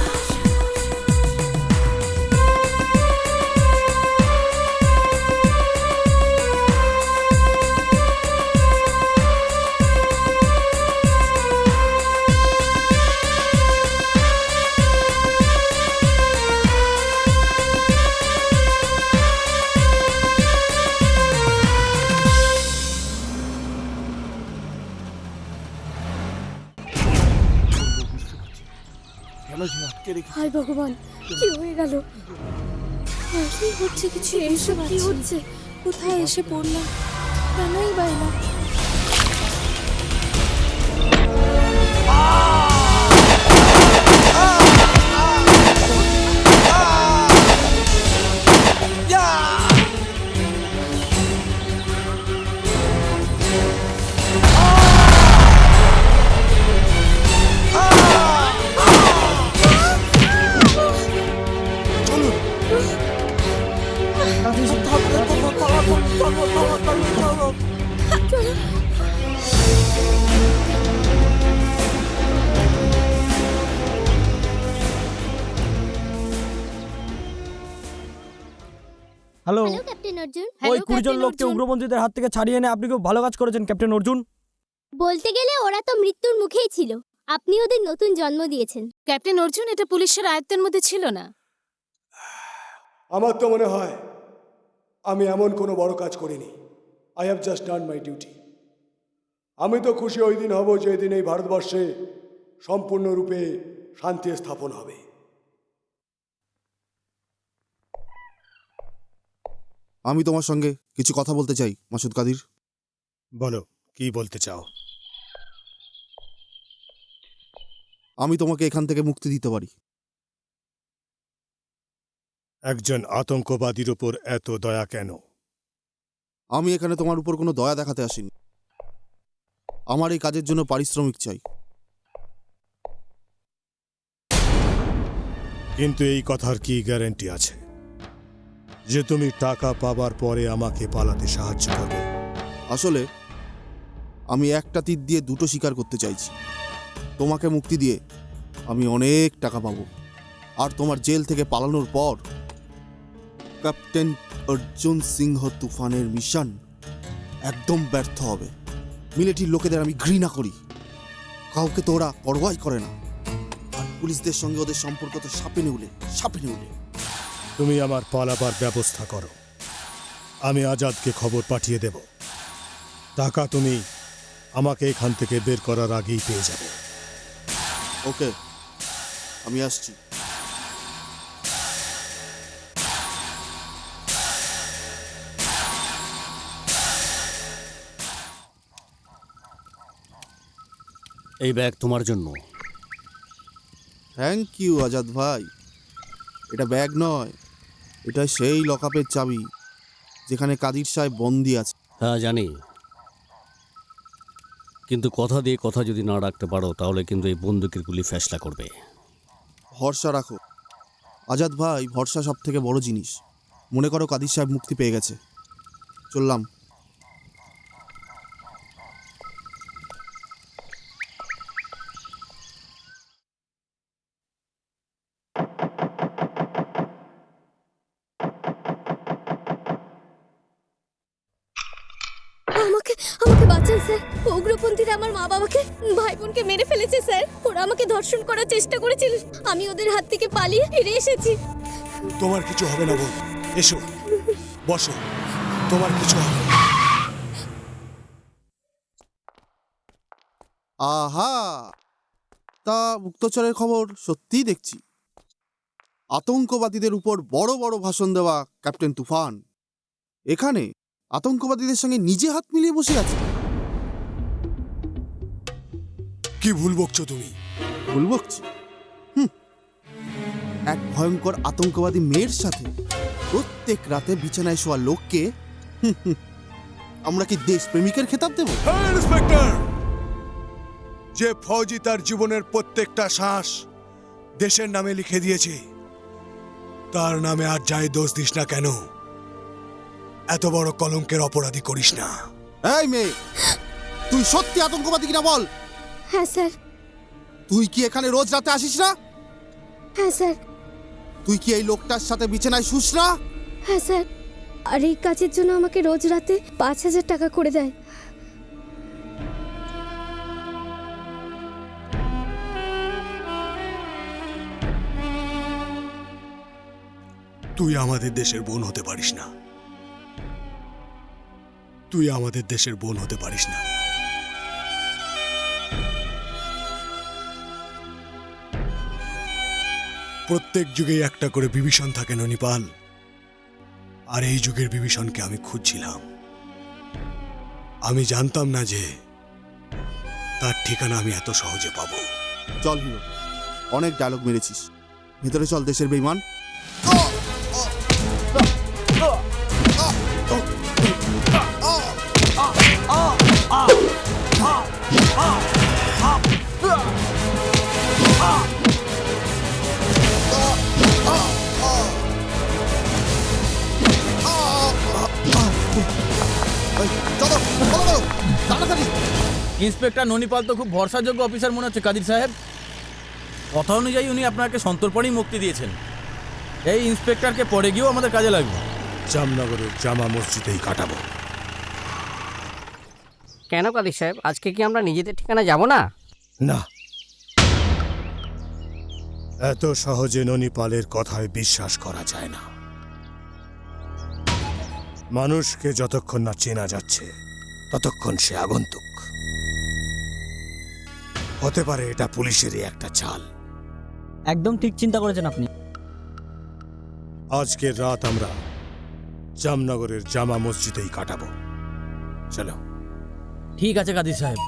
হায় ভগবান, কি হয়ে গেল? কি হচ্ছে? কিছু এসব কি হচ্ছে? কোথায় এসে পড়লাম? কেনই বা এলাম? Hello, captain Arjun. ওই 20 জন লোককে উগ্রপন্থীদের হাত থেকে ছাড়িয়ে এনে আপনি খুব ভালো কাজ করেছেন ক্যাপ্টেন অর্জুন। বলতে গেলে ওরা তো মৃত্যুর মুখেই ছিল, আপনি ওদের নতুন জন্ম দিয়েছেন। ক্যাপ্টেন অর্জুন, এটা পুলিশের আয়ত্তের মধ্যে ছিল না। আমার তো মনে হয় আমি এমন কোনো বড় কাজ করিনি। I have just done my duty. আমি তো খুশি ওই দিন হব যেদিন এই ভারতবর্ষে সম্পূর্ণরূপে শান্তি স্থাপন হবে। আমি তোমার সঙ্গে কিছু কথা বলতে চাই মাসুদ কাদির। বলো, কি বলতে চাও? আমি তোমাকে এখান থেকে মুক্তি দিতে পারি। একজন আতঙ্কবাদীর উপর এত দয়া কেন? আমি এখানে তোমার উপর কোনো দয়া দেখাতে আসিনি। আমার এই কাজের জন্য পারিশ্রমিক চাই। কিন্তু এই কথার কি গ্যারান্টি আছে যে তুমি টাকা পাবার পরে আমাকে পালাতে সাহায্য করবে? আসলে আমি একটা তীর দিয়ে দুটো শিকার করতে চাইছি। তোমাকে মুক্তি দিয়ে আমি অনেক টাকা পাবো, আর তোমার জেল থেকে পালানোর পর ক্যাপ্টেন অর্জুন সিংহ তুফানের মিশন একদম ব্যর্থ হবে। মিলিটারির লোকেদের আমি ঘৃণা করি, কাউকে তো ওরা পরোয়াই করে না। আর পুলিশদের সঙ্গে ওদের সম্পর্ক তো সাপে নেউলে। তুমি আমার পালাবার ব্যবস্থা করো, আমি আজাদকে খবর পাঠিয়ে দেব। টাকা তুমি আমাকে এখান থেকে বের করার আগেই পেয়ে যাবে। ওকে, আমি আসছি। এই ব্যাগ তোমার জন্য। থ্যাংক ইউ আজাদ ভাই। এটা ব্যাগ নয়, এটা সেই লকআপের চাবি যেখানে কাদির সাহেব বন্দি আছে। হ্যাঁ জানি, কিন্তু কথা দিয়ে কথা যদি না রাখতে পারো তাহলে কিন্তু এই বন্দুকের গুলি ফ্যাসলা করবে। ভরসা রাখো আজাদ ভাই, ভরসা সব থেকে বড় জিনিস। মনে করো কাদির সাহেব মুক্তি পেয়ে গেছে, চললাম। আমাকে বাঁচান স্যার। উগ্রপন্থীরা আমার মা বাবাকে, ভাই বোনকে মেরে ফেলেছে স্যার। ওরা আমাকে ধর্ষণ করার চেষ্টা করেছিল, আমি ওদের হাত থেকে পালিয়ে ফিরে এসেছি। তোমার কিছু হবে না বোন, এসো বসো, তোমার কিছু হবে না। আহা, তা গুপ্তচরের খবর সত্যিই দেখছি। আতঙ্কবাদীদের উপর বড় বড় ভাষণ দেওয়া ক্যাপ্টেন তুফান এখানে আতঙ্কবাদীদের সঙ্গে নিজে হাত মিলিয়ে বসে আছে। কি ভুল বকছো তুমি? ভুল বকছি? এক ভয়ঙ্কর আতঙ্কবাদী মেয়ের সাথে প্রত্যেক রাতে বিছানায় শোয়া লোককে আমরা কি দেশপ্রেমিকের খেতাব দেব? ইন্সপেক্টর, যে ফৌজি তার জীবনের প্রত্যেকটা শ্বাস দেশের নামে লিখে দিয়েছে, তার নামে আর যাই দোষ দিস না কেন, এত বড় কলঙ্কের অপরাধী করিস না। এই মেয়ে, তুই সত্যি আতঙ্কবাদী কিনা বল। হ্যাঁ স্যার। তুই কি এখানে রোজ রাতে আসিস না? হ্যাঁ স্যার। তুই কি এই লোকটার সাথে বিছানায় শুস না? হ্যাঁ স্যার। আর এই কাজের জন্য আমাকে রোজ রাতে 5,000 টাকা করে দেয়। তুই আমাদের দেশের বোন হতে পারিস না, তুই আমাদের দেশের বোন হতে পারিস না। প্রত্যেক যুগে একটা করে বিভীষণ থাকে ননিপাল, আর এই যুগের বিভীষণকে আমি খুঁজছিলাম। আমি জানতাম না যে তার ঠিকানা আমি এত সহজে পাবো। চল হিরো, অনেক ডায়লগ মেরেছিস, ভেতরে চল দেশের বেঈমান। ইন্সপেক্টর ননিপাল তো খুব ভরসাযোগ্য অফিসার মনে হচ্ছে কাদির সাহেব। কথা অনুযায়ী উনি আপনাকে সন্তর্পণেই মুক্তি দিয়েছেন। এই ইন্সপেক্টরকে পরে গিয়েও আমাদের কাজে লাগবে। জামনগরের জামা মসজিদেই কাটাবো। কেন কাদির সাহেব, আজকে কি আমরা নিজেদের ঠিকানা যাব না? না, এত সহজে ননিপালের কথায় বিশ্বাস করা যায় না। মানুষকে যতক্ষণ না চেনা যাচ্ছে ততক্ষণ সে আগন্তুক। হতে পারে এটা পুলিশেরই একটা চাল। একদম ঠিক চিন্তা করেছেন আপনি। আজকের রাত আমরা জামনগরের জামা মসজিদেই কাটাবো। চলো। ঠিক আছে কাদির সাহেব।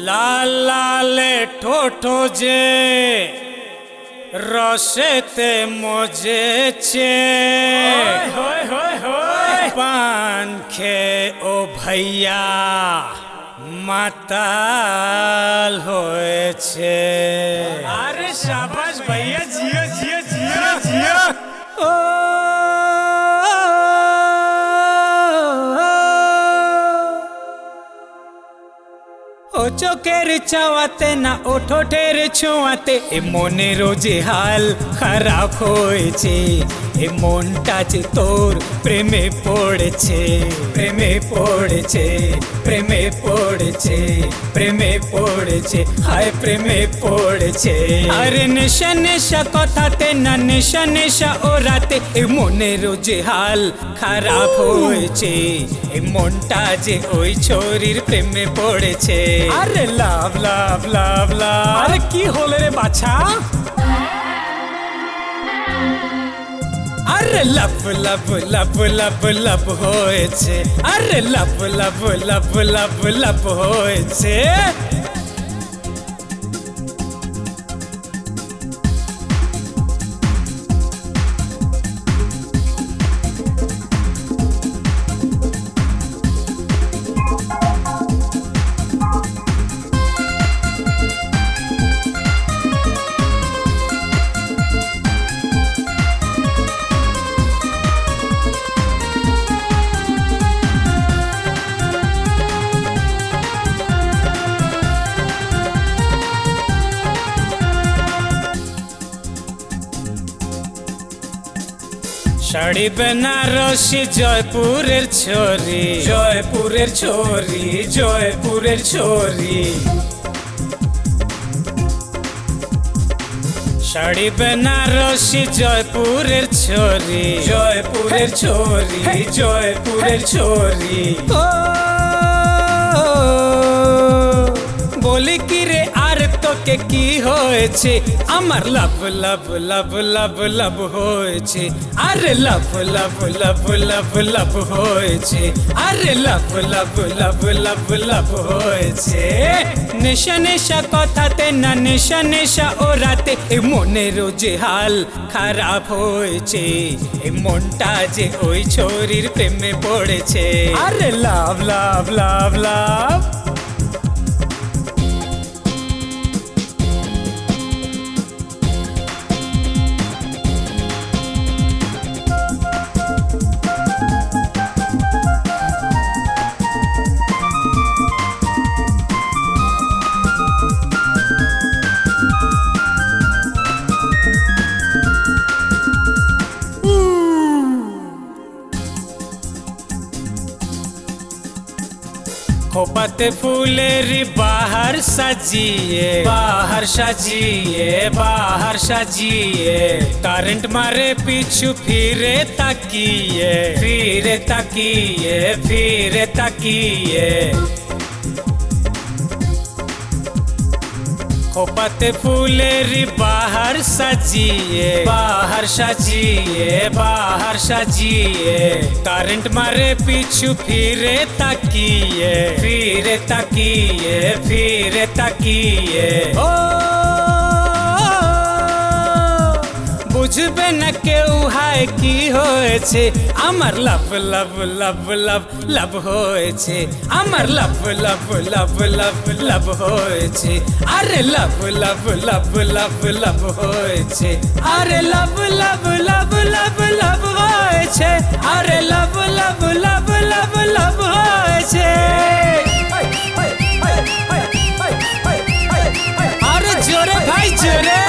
লাল লালে ঠোঁটো যে রসেতে মজেছে, পান খেয়ে ও ভাইয়া মাতাল হয়েছে। আরে শাবাশ ভাইয়া, জিও জিও জিও জিও। ও চোখের চাওয়াতে না ও ঠোঁটের ছোঁয়াতে এ মনে রোজে হাল খারাপ হয়েছে। এ মনটা যে তোর প্রেমে পড়েছে, প্রেমে পড়েছে, প্রেমে পড়েছে, প্রেমে পড়েছে, হায় প্রেমে পড়েছে। আরে নেশা নেশা কথাতে না নেশা নেশা ওরাতে এ মনেরও যে হাল খারাপ হয়েছে, এ মনটা যে ওই ছোরির প্রেমে পড়েছে। আরে লাভ লাভ লাভ লাভ। আরে কি হলে রে বাছা? আরে লাভ লাভ লাভ লাভ লাভ হয়েছে, আরে লাভ লাভ লাভ লাভ লাভ হয়েছে। শাড়ি বেনারসি জয়পুরের ছোরি, জয়পুরের ছোরি, জয়পুরের ছোরি। শাড়ি বেনারসি জয়পুরের ছোরি, জয়পুরের ছোরি, জয়পুরের ছোরি। বলি কি রে আর তোকে কি হয়েছে? আমার লাভ লাভ লাভ লাভ লাভ হয়েছে, আরে লাভ লাভ লাভ লাভ লাভ হয়েছে, আরে লাভ লাভ লাভ লাভ লাভ হয়েছে। নেশা নেশা কথাতে না নেশা নেশা ওরাতে এ মনেরও যে হাল খারাপ হয়েছে, এ মনটা যে ওই ছোরির প্রেমে পড়েছে। আরে লাভ লাভ লাভ লাভ। খোপাতে ফুলের বাহার সাজিয়ে, বাহার সাজিয়ে, বাহার সাজিয়ে। কারেন্ট মারে পিছু ফিরে তাকিয়ে, ফিরে তাকিয়ে, ফিরে তাকিয়ে। খোপাতে ফুলের বাহার সাজিয়ে, বাহার সাজিয়ে, বাহার সাজিয়ে। কারেন্ট মারে পিছু ফিরে তাকিয়ে, ফিরে তাকিয়ে, ফিরে তাকিয়ে। ও বুঝবে না কেউ হায় কি হয়েছে, আমার লাভ লাভ লাভ লাভ লাভ হয়েছে, আমার লাভ লাভ লাভ লাভ লাভ হয়েছে, আরে লাভ লাভ লাভ লাভ লাভ হয়েছে, আরে লাভ লাভ লাভ লাভ লাভ হয়েছে, আরে লাভ লাভ লাভ লাভ লাভ হয়েছে। আরে জোরে ভাই জোরে।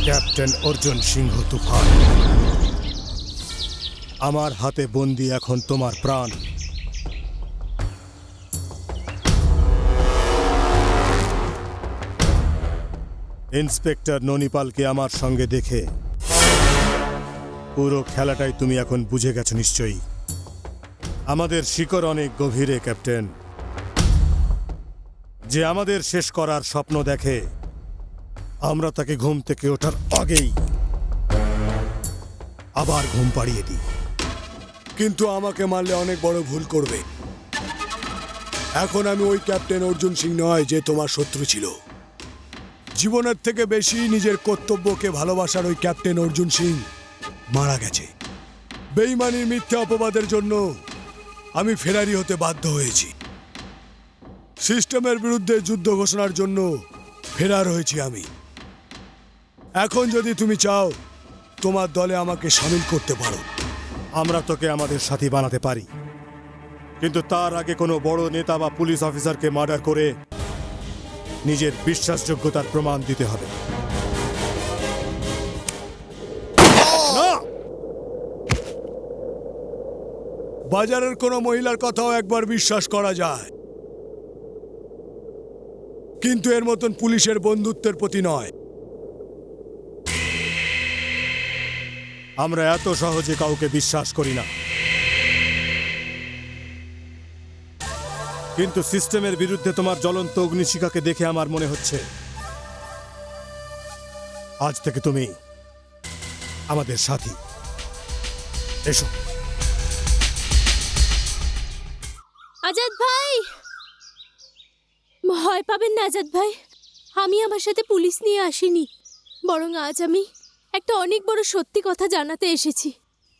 ক্যাপ্টেন অর্জুন সিংহ তুফান, আমার হাতে বন্দি এখন তোমার প্রাণ। ইন্সপেক্টর ননিপালকে আমার সঙ্গে দেখে পুরো খেলাটাই তুমি এখন বুঝে গেছো নিশ্চয়ই। আমাদের শিকড় অনেক গভীরে ক্যাপ্টেন। যে আমাদের শেষ করার স্বপ্ন দেখে আমরা তাকে ঘুম থেকে ওঠার আগেই আবার ঘুম পাড়িয়ে দিই। কিন্তু আমাকে মারলে অনেক বড় ভুল করবে। এখন আমি ওই ক্যাপ্টেন অর্জুন সিং নয় যে তোমার শত্রু ছিল। জীবনের থেকে বেশি নিজের কর্তব্যকে ভালোবাসার ওই ক্যাপ্টেন অর্জুন সিং মারা গেছে। বেইমানির মিথ্যা অপবাদের জন্য আমি ফেরারি হতে বাধ্য হয়েছি। সিস্টেমের বিরুদ্ধে যুদ্ধ ঘোষণার জন্য ফেরার হয়েছি আমি। এখন যদি তুমি চাও তোমার দলে আমাকে সামিল করতে পারো। আমরা তোকে আমাদের সাথী বানাতে পারি, কিন্তু তার আগে কোনো বড় নেতা বা পুলিশ অফিসারকে মার্ডার করে নিজের বিশ্বাসযোগ্যতার প্রমাণ দিতে হবে। না! বাজারের কোনো মহিলার কথাও একবার বিশ্বাস করা যায়, কিন্তু এর মতন পুলিশের বন্ধুত্বের প্রতি নয়। আমরা এত সহজে কাউকে বিশ্বাস করি না, কিন্তু সিস্টেমের বিরুদ্ধে তোমার জ্বলন্ত অগ্নিশিখাকে দেখে আমার মনে হচ্ছে আজ থেকে তুমি আমাদের সাথী। এসো। আজাদ ভাই, ভয় পাবেন না আজাদ ভাই, আমি আমার সাথে পুলিশ নিয়ে আসিনি, বরং আজ আমি একটা অনেক বড় সত্যি কথা জানাতে এসেছি।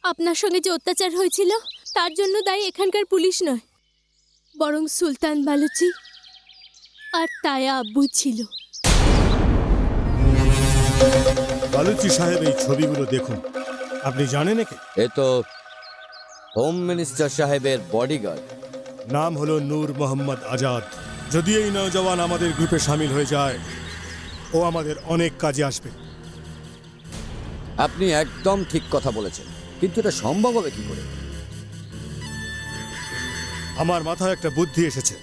আপনার সঙ্গে যে অত্যাচার হয়েছিল তার জন্য দায়ী এখানকার পুলিশ নয়, বরং সুলতান বালুচি আর তায়া আব্বু ছিল। বালুচি সাহেব, এই ছবিগুলো দেখুন। আপনি জানেন একে? এ তো হোম মিনিস্টার সাহেবের বডিগার্ড। নাম হলো নূর মোহাম্মদ আজাদ। যদি এই নওজওয়ান আমাদের গ্রুপে সামিল হয়ে যায়, ও আমাদের অনেক কাজে আসবে। আপনি একদম ঠিক কথা বলেছেন, কিন্তু এটা সম্ভব হবে কি করে? আমার মাথায় একটা বুদ্ধি এসেছে।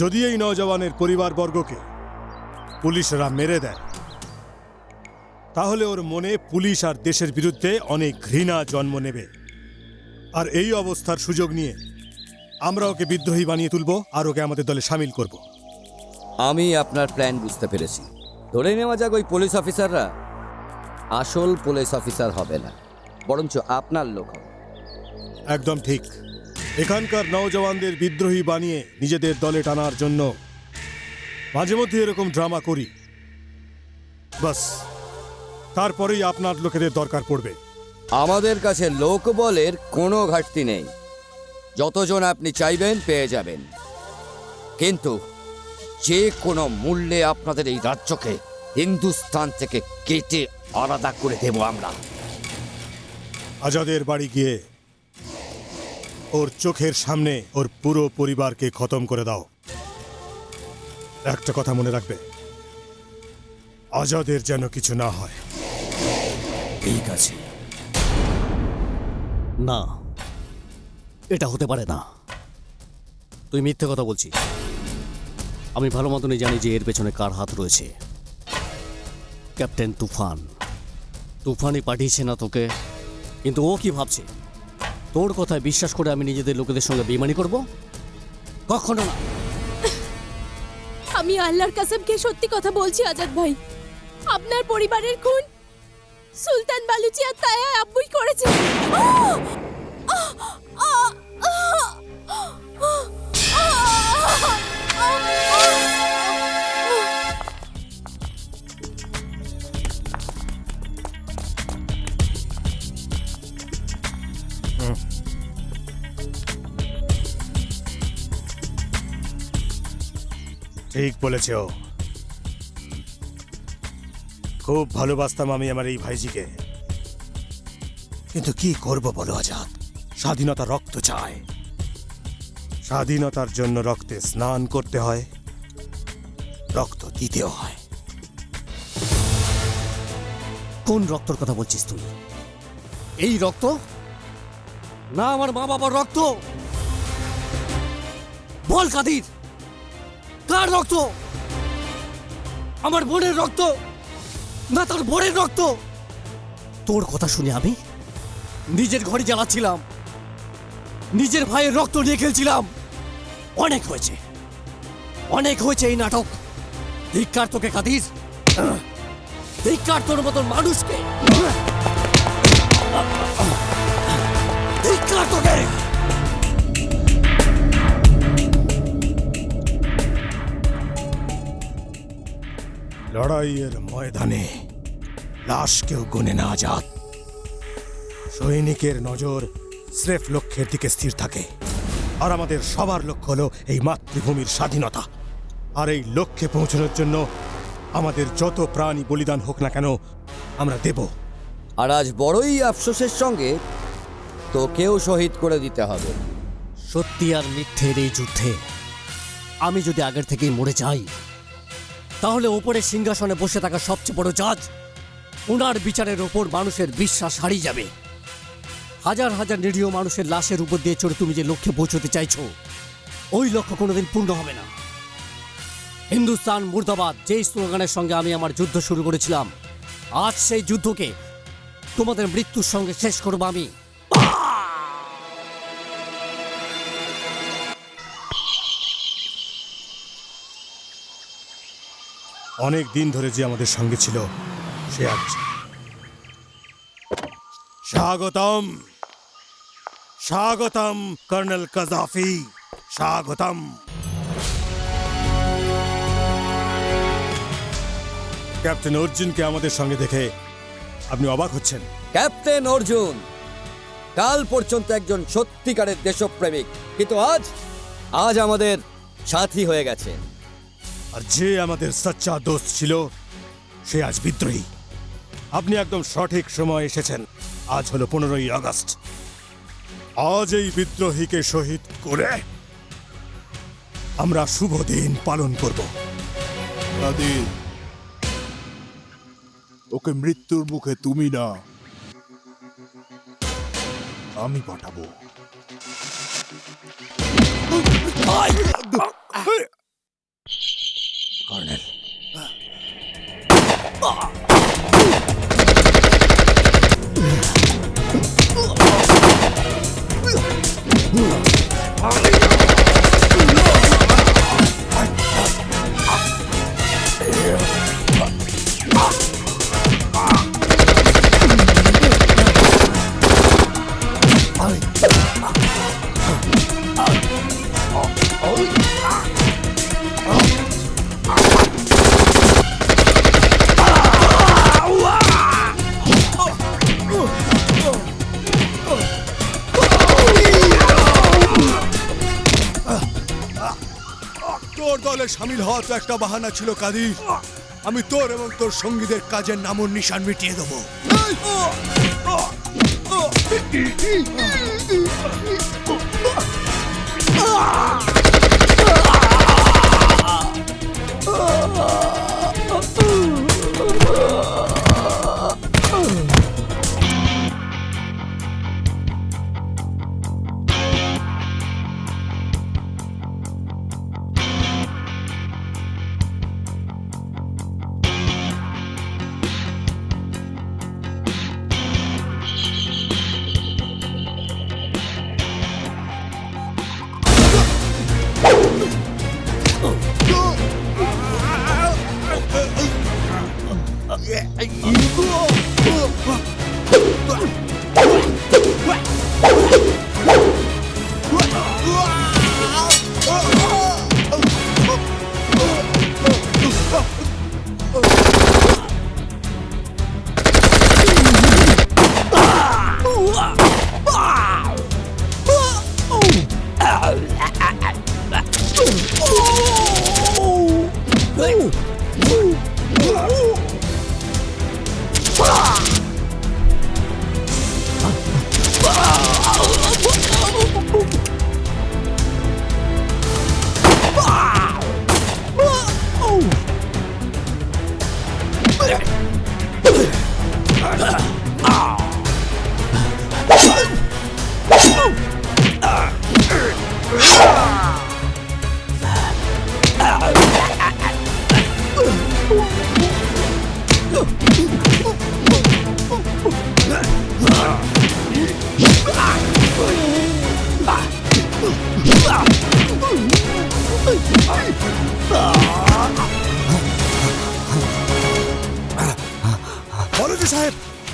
যদি এই নওজওয়ানের পরিবারবর্গকে পুলিশরা মেরে দেয়, তাহলে ওর মনে পুলিশ আর দেশের বিরুদ্ধে অনেক ঘৃণা জন্ম নেবে। আর এই অবস্থার সুযোগ নিয়ে আমরা ওকে বিদ্রোহী বানিয়ে তুলব আর ওকে আমাদের দলে সামিল করব। আমি আপনার প্ল্যান বুঝতে পেরেছি। ধরে নেওয়া যাক ওই পুলিশ অফিসাররা আসল পুলিশ অফিসার হবে না, বরঞ্চ আপনার লোক হবে। একদম ঠিক। এখানকার নওজওয়ানদের বিদ্রোহী বানিয়ে নিজেদের দলে টানার জন্য মাঝে মধ্যে এরকম ড্রামা করি, বাস তারপরেই আপনার লোকেদের দরকার পড়বে। আমাদের কাছে লোকবলের কোনো ঘাটতি নেই, যতজন আপনি চাইবেন পেয়ে যাবেন, কিন্তু যে কোনো মূল্যে আপনাদের এই রাজ্যকে হিন্দুস্তান থেকে কেটে আলাদা করে দেব আমরা। আজাদের বাড়ি গিয়ে ওর চোখের সামনে ওর পুরো পরিবারকে খতম করে দাও। একটা কথা মনে রাখবে, আজাদের যেন কিছু না হয়। ঠিক আছে। না, এটা হতে পারে না। তুই মিথ্যে কথা বলছিস। আমি ভালো মতনই জানি যে এর পেছনে কার হাত রয়েছে। ক্যাপ্টেন তুফান। তুফানই পাঠিয়েছে না তোকে, কিন্তু ও কি ভাবছে? তোর কথায় বিশ্বাস করে আমি নিজেদের লোকেদের সঙ্গে বেইমানি করব? কখনো না। আমি আল্লাহর কসম খেয়ে সত্যি কথা বলছি আজাদ ভাই, আপনার পরিবারের খুন সুলতান বালুচি আর তায়া আব্বুই করেছে। ঠিক বলেছে ও। খুব ভালোবাসতাম আমি আমার এই ভাইজিকে, কিন্তু কি করব বলো আজাদ? স্বাধীনতা রক্ত চায়। স্বাধীনতার জন্য রক্তে স্নান করতে হয়, রক্ত দিতেও হয়। কোন রক্তর কথা বলছিস তুই? এই রক্ত না আমার মা বাবার রক্ত? বল কাদির, কার রক্ত? আমার বোনের রক্ত না তার বোনের রক্ত? তোর কথা শুনে আমি নিজের ঘরে জ্বালাচ্ছিলাম, নিজের ভাইয়ের রক্ত নিয়ে খেলছিলাম। অনেক হয়েছে, অনেক হয়েছে এই নাটক। ধিক্কার তোকে কাদির, ধিক্কার তোর মতন মানুষকে, ধিক্কার তোকে। লড়াইয়ের ময়দানে লাশ কেউ গুনে না আজাদ। সৈনিকের নজর স্রেফ লক্ষ্যের দিকে স্থির থাকে। আর আমাদের সবার লক্ষ্য হলো এই মাতৃভূমির স্বাধীনতা। আর এই লক্ষ্যে পৌঁছানোর জন্য আমাদের যত প্রাণী বলিদান হোক না কেন আমরা দেব। আর আজ বড়ই আফসোসের সঙ্গে তোকেও শহীদ করে দিতে হবে। সত্যি আর মিথ্যের এই যুদ্ধে আমি যদি আগের থেকেই মরে যাই, তাহলে ওপরে সিংহাসনে বসে থাকা সবচেয়ে বড় জাজ, ওনার বিচারের ওপর মানুষের বিশ্বাস হারিয়ে যাবে। হাজার হাজার নিরীহ মানুষের লাশের উপর দিয়ে চড়ে তুমি যে লক্ষ্যে পৌঁছতে চাইছো, ওই লক্ষ্য কোনোদিন পূর্ণ হবে না। হিন্দুস্তান মুর্দাবাদ যেই স্লোগানের সঙ্গে আমি আমার যুদ্ধ শুরু করেছিলাম, আজ সেই যুদ্ধকে তোমাদের মৃত্যুর সঙ্গে শেষ করবো আমি। অনেক দিন ধরে যে আমাদের সঙ্গে ছিল সে আজ। স্বাগতম, স্বাগতম কর্নেল কাজাফি, স্বাগতম। ক্যাপ্টেন অর্জুনকে আমাদের সঙ্গে দেখে আপনি অবাক হচ্ছেন? ক্যাপ্টেন অর্জুন কাল পর্যন্ত একজন সত্যিকারের দেশপ্রেমিক, কিন্তু আজ আমাদের সাথী হয়ে গেছে। আর যে আমাদের সচ্চা দোস্ত ছিল সে আজ বিদ্রোহী। আপনি একদম সঠিক সময় এসেছেন। আজ হলো 15ই আগস্ট। আজ এই বিদ্রোহীকে শহীদ করে আমরা শুভ দিন পালন করব। নাদির, ওকে মৃত্যুর মুখে তুমি না, আমি পাঠাবো। কর্নেল, তোর দলে সামিল হওয়া তো একটা বাহানা ছিল কাদির। আমি তোর এবং তোর সঙ্গীদের কাজের নামও নিশান মিটিয়ে দেবো।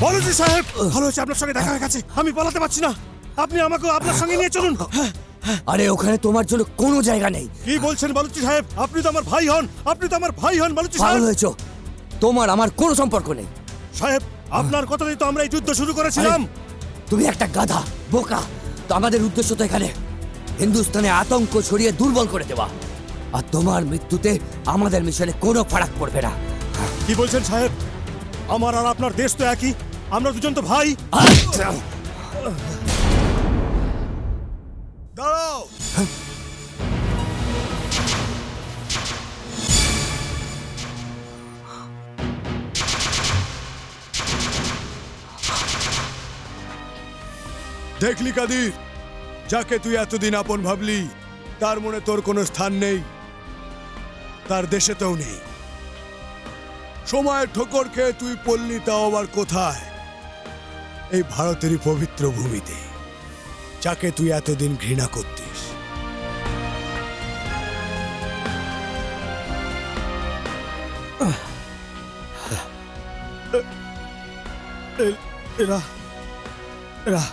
বলজি সাহেব, ভালো হয়েছে আপনার সঙ্গে দেখা হয়ে গেছে। আমি পালাতে পারছি না, আপনি আমাকে আপনার সঙ্গে নিয়ে চলুন। আরে ওখানে তোমার জন্য কোনো জায়গা নেই। কি বলছেন বালুচি সাহেব? আপনি তো আমার ভাই হন, আপনি তো আমার ভাই হন বালুচি সাহেব। ভালো হয়েছো, তোমার আমার কোনো সম্পর্ক নেই। সাহেব, আপনার কথাতেই তো আমরা এই যুদ্ধ শুরু করেছিলাম। তুমি একটা গাধা, বোকা। তো আমাদের উদ্দেশ্য তো এখানে হিন্দুস্তানে আতঙ্ক ছড়িয়ে দুর্বল করে দেওয়া। আর তোমার মৃত্যুতে আমাদের মিশনে কোনো ফারাক পড়বে না। কি বলছেন সাহেব? আমার আর আপনার দেশ তো একই, আমরা দুজন তো ভাই। দাঁড়াও। দেখলি কাদির, যাকে তুই এতদিন আপন ভাবলি তার মনে তোর কোনো স্থান নেই, তার দেশেতেও নেই। সময়ের ঠোকর খেয়ে তুই পড়লি, তাও আবার কোথায়? এই ভারতেরই পবিত্র ভূমিতে, যাকে তুই এতদিন ঘৃণা করতিস। এরা এরা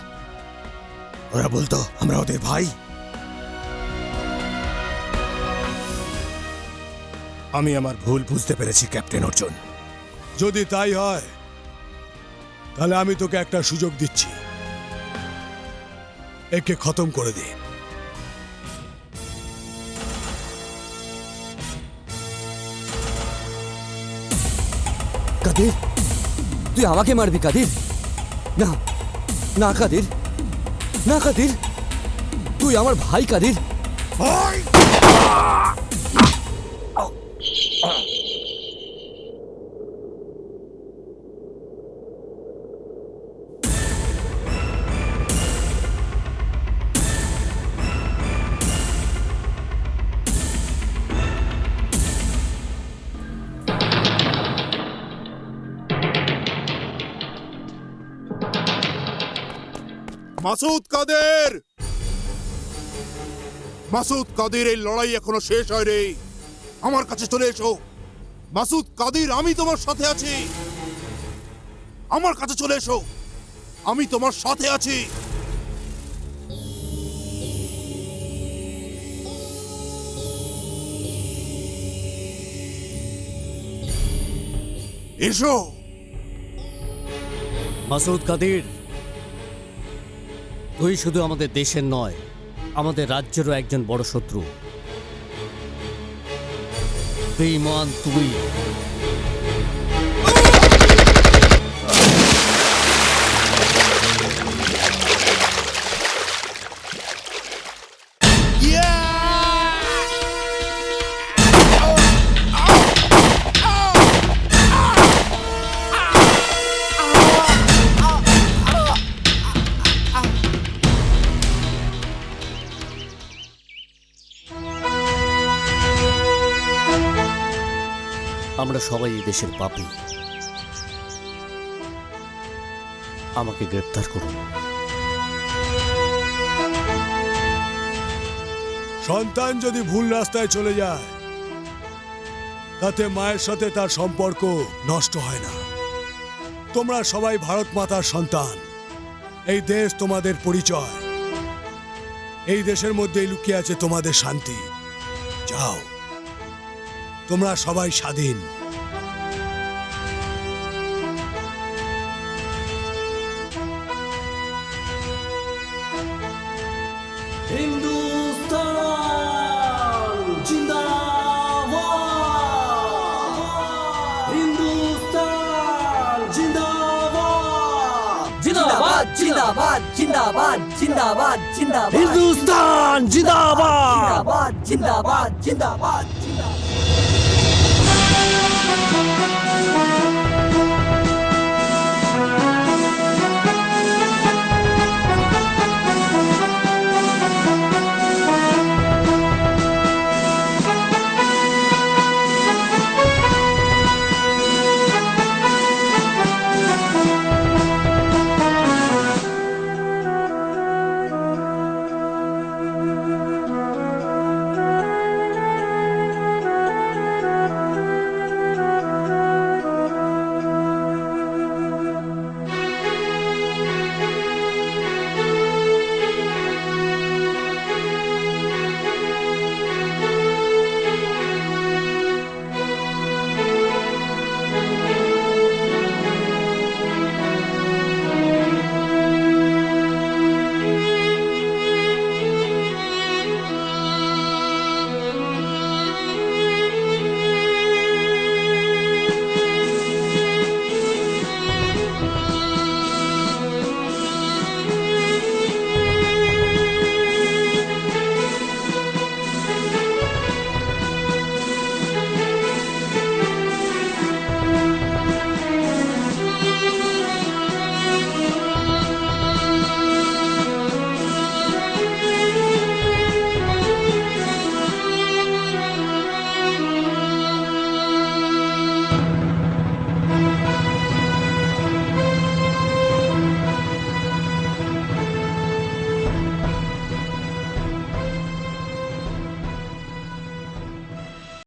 ওরা বলতো আমরা ওদের ভাই। আমি আমার ভুল বুঝতে পেরেছি ক্যাপ্টেন অর্জুন। যদি তাই হয় তাহলে আমি তোকে একটা সুযোগ দিচ্ছি, একে খতম করে দে। কাদির, তুই আমাকে মারবি কাদির? না না কাদির, না কাদির, তুই আমার ভাই কাদির। মাসুদ কাদের, মাসুদ কাদের, এই লড়াই এখনো শেষ হয় রে। আমার কাছে চলে এসো। মাসুদ কাদের, আমি তোমার সাথে আছি। আমার কাছে চলে এসো, আমি তোমার সাথে আছি। এসো। মাসুদ কাদির, তুই শুধু আমাদের দেশের নয়, আমাদের রাজ্যেরও একজন বড় শত্রু। বেঈমান তুই। আমরা সবাই এই দেশের পাপী। আমাকে গ্রেপ্তার করুন। সন্তান যদি ভুল রাস্তায় চলে যায় তাতে মায়ের সাথে তার সম্পর্ক নষ্ট হয় না। তোমরা সবাই ভারত মাতার সন্তান। এই দেশ তোমাদের পরিচয়। এই দেশের মধ্যেই লুকিয়ে আছে তোমাদের শান্তি। যাও, তোমরা সবাই স্বাধীন। হিন্দুস্তান জিন্দাবাদ! হিন্দুস্তান জিন্দাবাদ! জিন্দাবাদ জিন্দাবাদ জিন্দাবাদ জিন্দাবাদ জিন্দাবাদ হিন্দুস্তান জিন্দাবাদ! জিন্দাবাদ জিন্দাবাদ জিন্দাবাদ